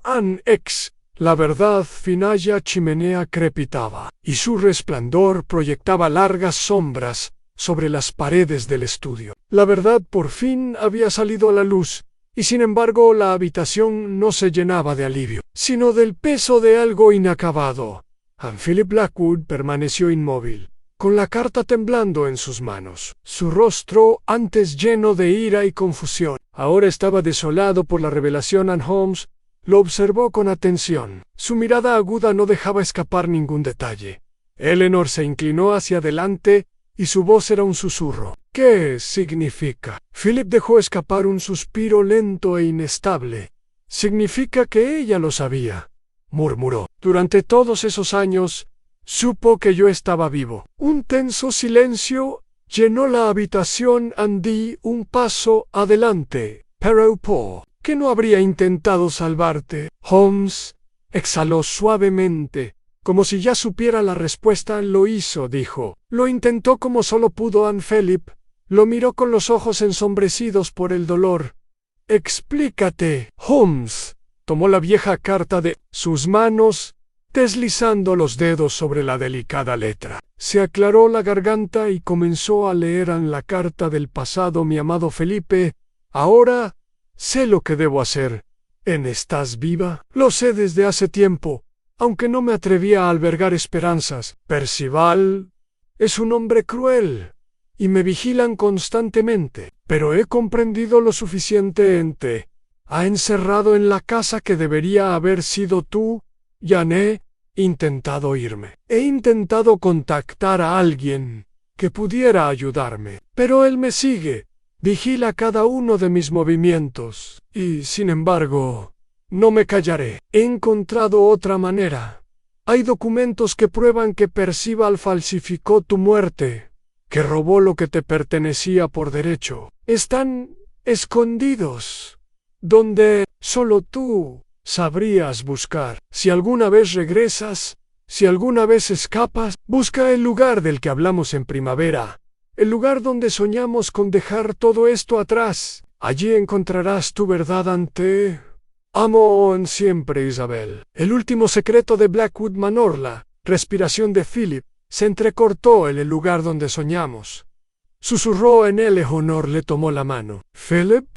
Speaker 1: La verdad, finalla chimenea crepitaba, y su resplandor proyectaba largas sombras sobre las paredes del estudio. La verdad por fin había salido a la luz, y sin embargo la habitación no se llenaba de alivio, sino del peso de algo inacabado. Philip Blackwood permaneció inmóvil, con la carta temblando en sus manos, su rostro antes lleno de ira y confusión. Ahora estaba desolado por la revelación. Holmes lo observó con atención. Su mirada aguda no dejaba escapar ningún detalle. Eleanor se inclinó hacia adelante, y su voz era un susurro. ¿Qué significa? Philip dejó escapar un suspiro lento e inestable. Significa que ella lo sabía, murmuró. Durante todos esos años, supo que yo estaba vivo. Un tenso silencio llenó la habitación. Di un paso adelante. Pero ¿qué no habría intentado salvarte? Holmes exhaló suavemente, como si ya supiera la respuesta. Lo hizo, dijo. Lo intentó como solo pudo. Philip lo miró con los ojos ensombrecidos por el dolor. Explícate. Holmes tomó la vieja carta de sus manos, deslizando los dedos sobre la delicada letra. Se aclaró la garganta y comenzó a leer la carta del pasado. Mi amado Felipe, ahora sé lo que debo hacer. ¿Estás viva? Lo sé desde hace tiempo, aunque no me atrevía a albergar esperanzas. Percival es un hombre cruel, y me vigilan constantemente, pero he comprendido lo suficiente. Ha encerrado en la casa que debería haber sido tú. He intentado irme. He intentado contactar a alguien que pudiera ayudarme, pero él me sigue. Vigila cada uno de mis movimientos, y, sin embargo, no me callaré. He encontrado otra manera. Hay documentos que prueban que Percival falsificó tu muerte, que robó lo que te pertenecía por derecho. Están escondidos donde solo tú sabrías buscar. Si alguna vez regresas, si alguna vez escapas, busca el lugar del que hablamos en primavera, el lugar donde soñamos con dejar todo esto atrás. Allí encontrarás tu verdad ante... Amo siempre, Isabel. El último secreto de Blackwood Manor, la respiración de Philip, se entrecortó en el lugar donde soñamos. Susurró en él. Honor le tomó la mano. ¿Philip?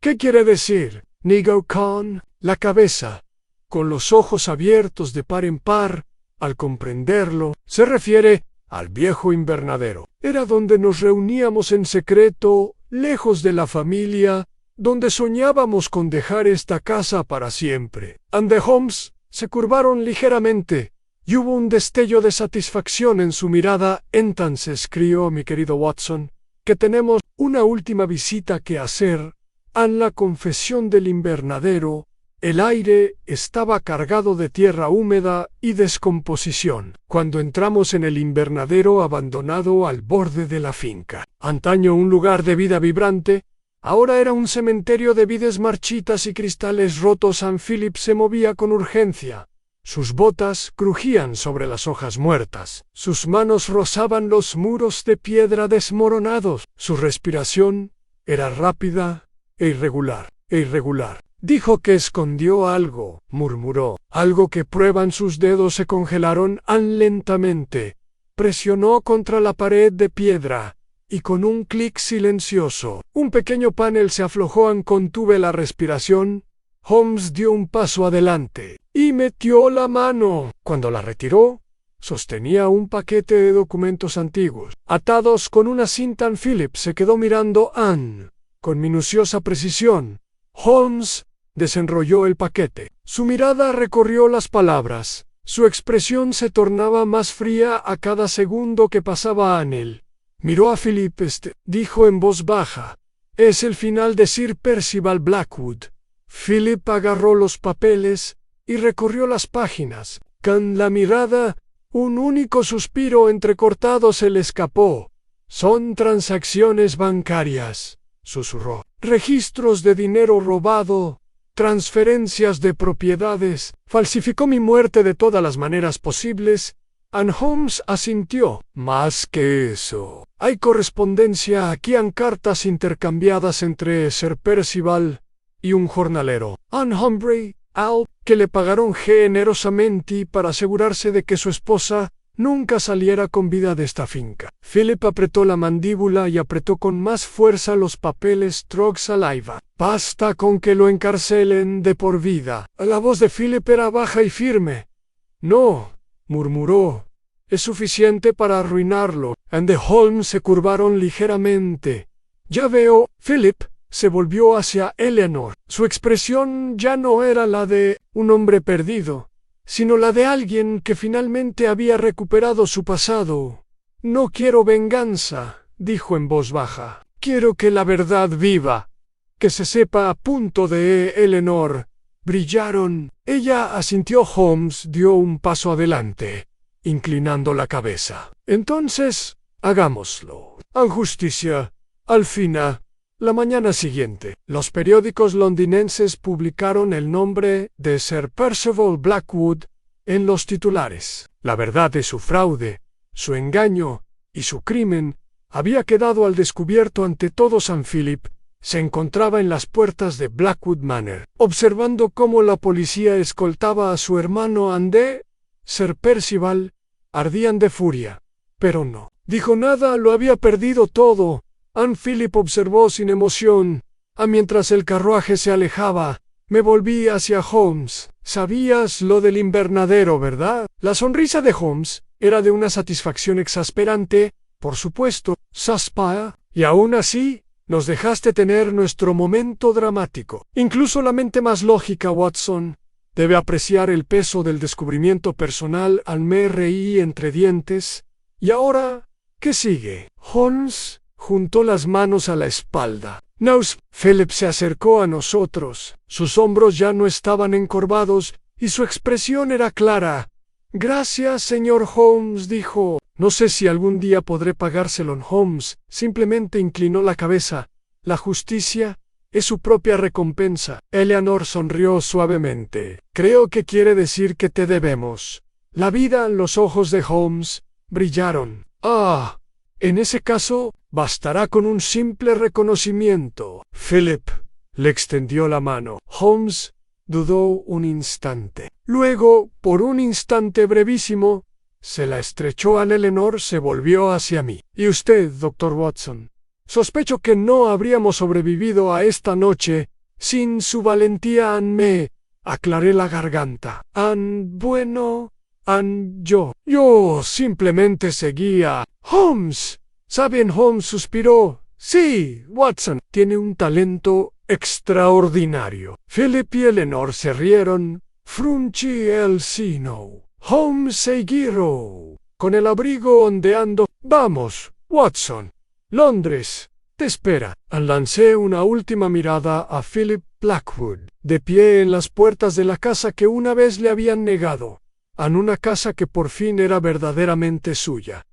Speaker 1: ¿Qué quiere decir? Nigo Khan, la cabeza, con los ojos abiertos de par en par, al comprenderlo, se refiere al viejo invernadero. Era donde nos reuníamos en secreto, lejos de la familia, donde soñábamos con dejar esta casa para siempre. And the Holmes se curvaron ligeramente, y hubo un destello de satisfacción en su mirada. Entonces, crió mi querido Watson, que tenemos una última visita que hacer. En la confesión del invernadero, el aire estaba cargado de tierra húmeda y descomposición. Cuando entramos en el invernadero abandonado al borde de la finca, antaño un lugar de vida vibrante, ahora era un cementerio de vides marchitas y cristales rotos. San Philip se movía con urgencia. Sus botas crujían sobre las hojas muertas. Sus manos rozaban los muros de piedra desmoronados. Su respiración era rápida e irregular. Dijo que escondió algo, murmuró. Algo que prueban. Sus dedos se congelaron lentamente. Presionó contra la pared de piedra, y con un clic silencioso, un pequeño panel se aflojó. Contuve la respiración. Holmes dio un paso adelante y metió la mano. Cuando la retiró, sostenía un paquete de documentos antiguos, atados con una cinta. Philip se quedó mirando a Anne con minuciosa precisión. Holmes desenrolló el paquete. Su mirada recorrió las palabras. Su expresión se tornaba más fría a cada segundo que pasaba en él. Miró a Philip. Dijo en voz baja: es el final de Sir Percival Blackwood. Philip agarró los papeles y recorrió las páginas. Con la mirada, un único suspiro entrecortado se le escapó. Son transacciones bancarias, susurró. Registros de dinero robado, transferencias de propiedades. Falsificó mi muerte de todas las maneras posibles. And Holmes asintió. Más que eso, hay correspondencia aquí. En cartas intercambiadas entre Sir Percival y un jornalero, Anne Humphrey, que le pagaron generosamente para asegurarse de que su esposa nunca saliera con vida de esta finca. Philip apretó la mandíbula y apretó con más fuerza los papeles. Trog saliva. Basta con que lo encarcelen de por vida. La voz de Philip era baja y firme. No, murmuró. Es suficiente para arruinarlo. And the Holmes se curvaron ligeramente. Ya veo. Philip se volvió hacia Eleanor. Su expresión ya no era la de un hombre perdido, sino la de alguien que finalmente había recuperado su pasado. No quiero venganza, dijo en voz baja. Quiero que la verdad viva, que se sepa. A punto de Eleanor brillaron. Ella asintió. Holmes dio un paso adelante, inclinando la cabeza. Entonces, hagámoslo. En justicia, al final. La mañana siguiente, los periódicos londinenses publicaron el nombre de Sir Percival Blackwood en los titulares. La verdad de su fraude, su engaño y su crimen había quedado al descubierto ante todos. San Philip se encontraba en las puertas de Blackwood Manor, observando cómo la policía escoltaba a su hermano. Sir Percival ardían de furia, pero no dijo nada. Lo había perdido todo. Anne Philip observó sin emoción. Mientras el carruaje se alejaba, me volví hacia Holmes. Sabías lo del invernadero, ¿verdad? La sonrisa de Holmes era de una satisfacción exasperante. Por supuesto, Saspaya. Y aún así, nos dejaste tener nuestro momento dramático. Incluso la mente más lógica, Watson, debe apreciar el peso del descubrimiento personal. Me reí entre dientes. ¿Y ahora qué sigue? Holmes juntó las manos a la espalda. Nos. Philip se acercó a nosotros. Sus hombros ya no estaban encorvados y su expresión era clara. Gracias, señor Holmes, dijo. No sé si algún día podré pagárselo. Holmes simplemente inclinó la cabeza. La justicia es su propia recompensa. Eleanor sonrió suavemente. Creo que quiere decir que te debemos. La vida en los ojos de Holmes brillaron. Ah, en ese caso, bastará con un simple reconocimiento. Philip le extendió la mano. Holmes dudó un instante. Luego, por un instante brevísimo, se la estrechó a Eleanor, se volvió hacia mí. ¿Y usted, doctor Watson? Sospecho que no habríamos sobrevivido a esta noche sin su valentía. Me aclaré la garganta. Yo simplemente seguía. Holmes. ¿Saben? Holmes suspiró. Sí, Watson tiene un talento extraordinario. Philip y Eleanor se rieron. Fruncí el ceño. Holmes se giró, con el abrigo ondeando. Vamos, Watson. Londres te espera. Lancé una última mirada a Philip Blackwood, de pie en las puertas de la casa que una vez le habían negado, en una casa que por fin era verdaderamente suya.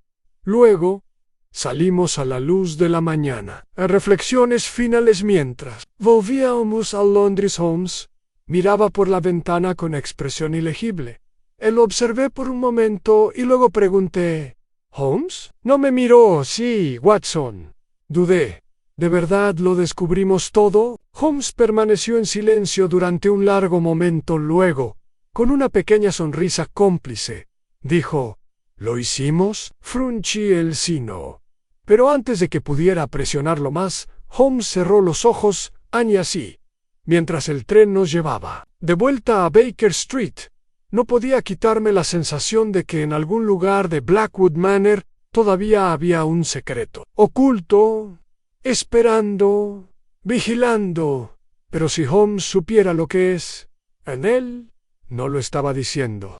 Speaker 1: Luego salimos a la luz de la mañana. A reflexiones finales mientras volvíamos a Londres. Holmes miraba por la ventana con expresión ilegible. Lo observé por un momento y luego pregunté: ¿Holmes? No me miró. Sí, Watson. Dudé. ¿De verdad lo descubrimos todo? Holmes permaneció en silencio durante un largo momento. Luego, con una pequeña sonrisa cómplice, dijo: ¿Lo hicimos? Fruncí el ceño. Pero antes de que pudiera presionarlo más, Holmes cerró los ojos, y así, mientras el tren nos llevaba de vuelta a Baker Street, no podía quitarme la sensación de que en algún lugar de Blackwood Manor todavía había un secreto oculto, esperando, vigilando. Pero si Holmes supiera lo que es, en él no lo estaba diciendo.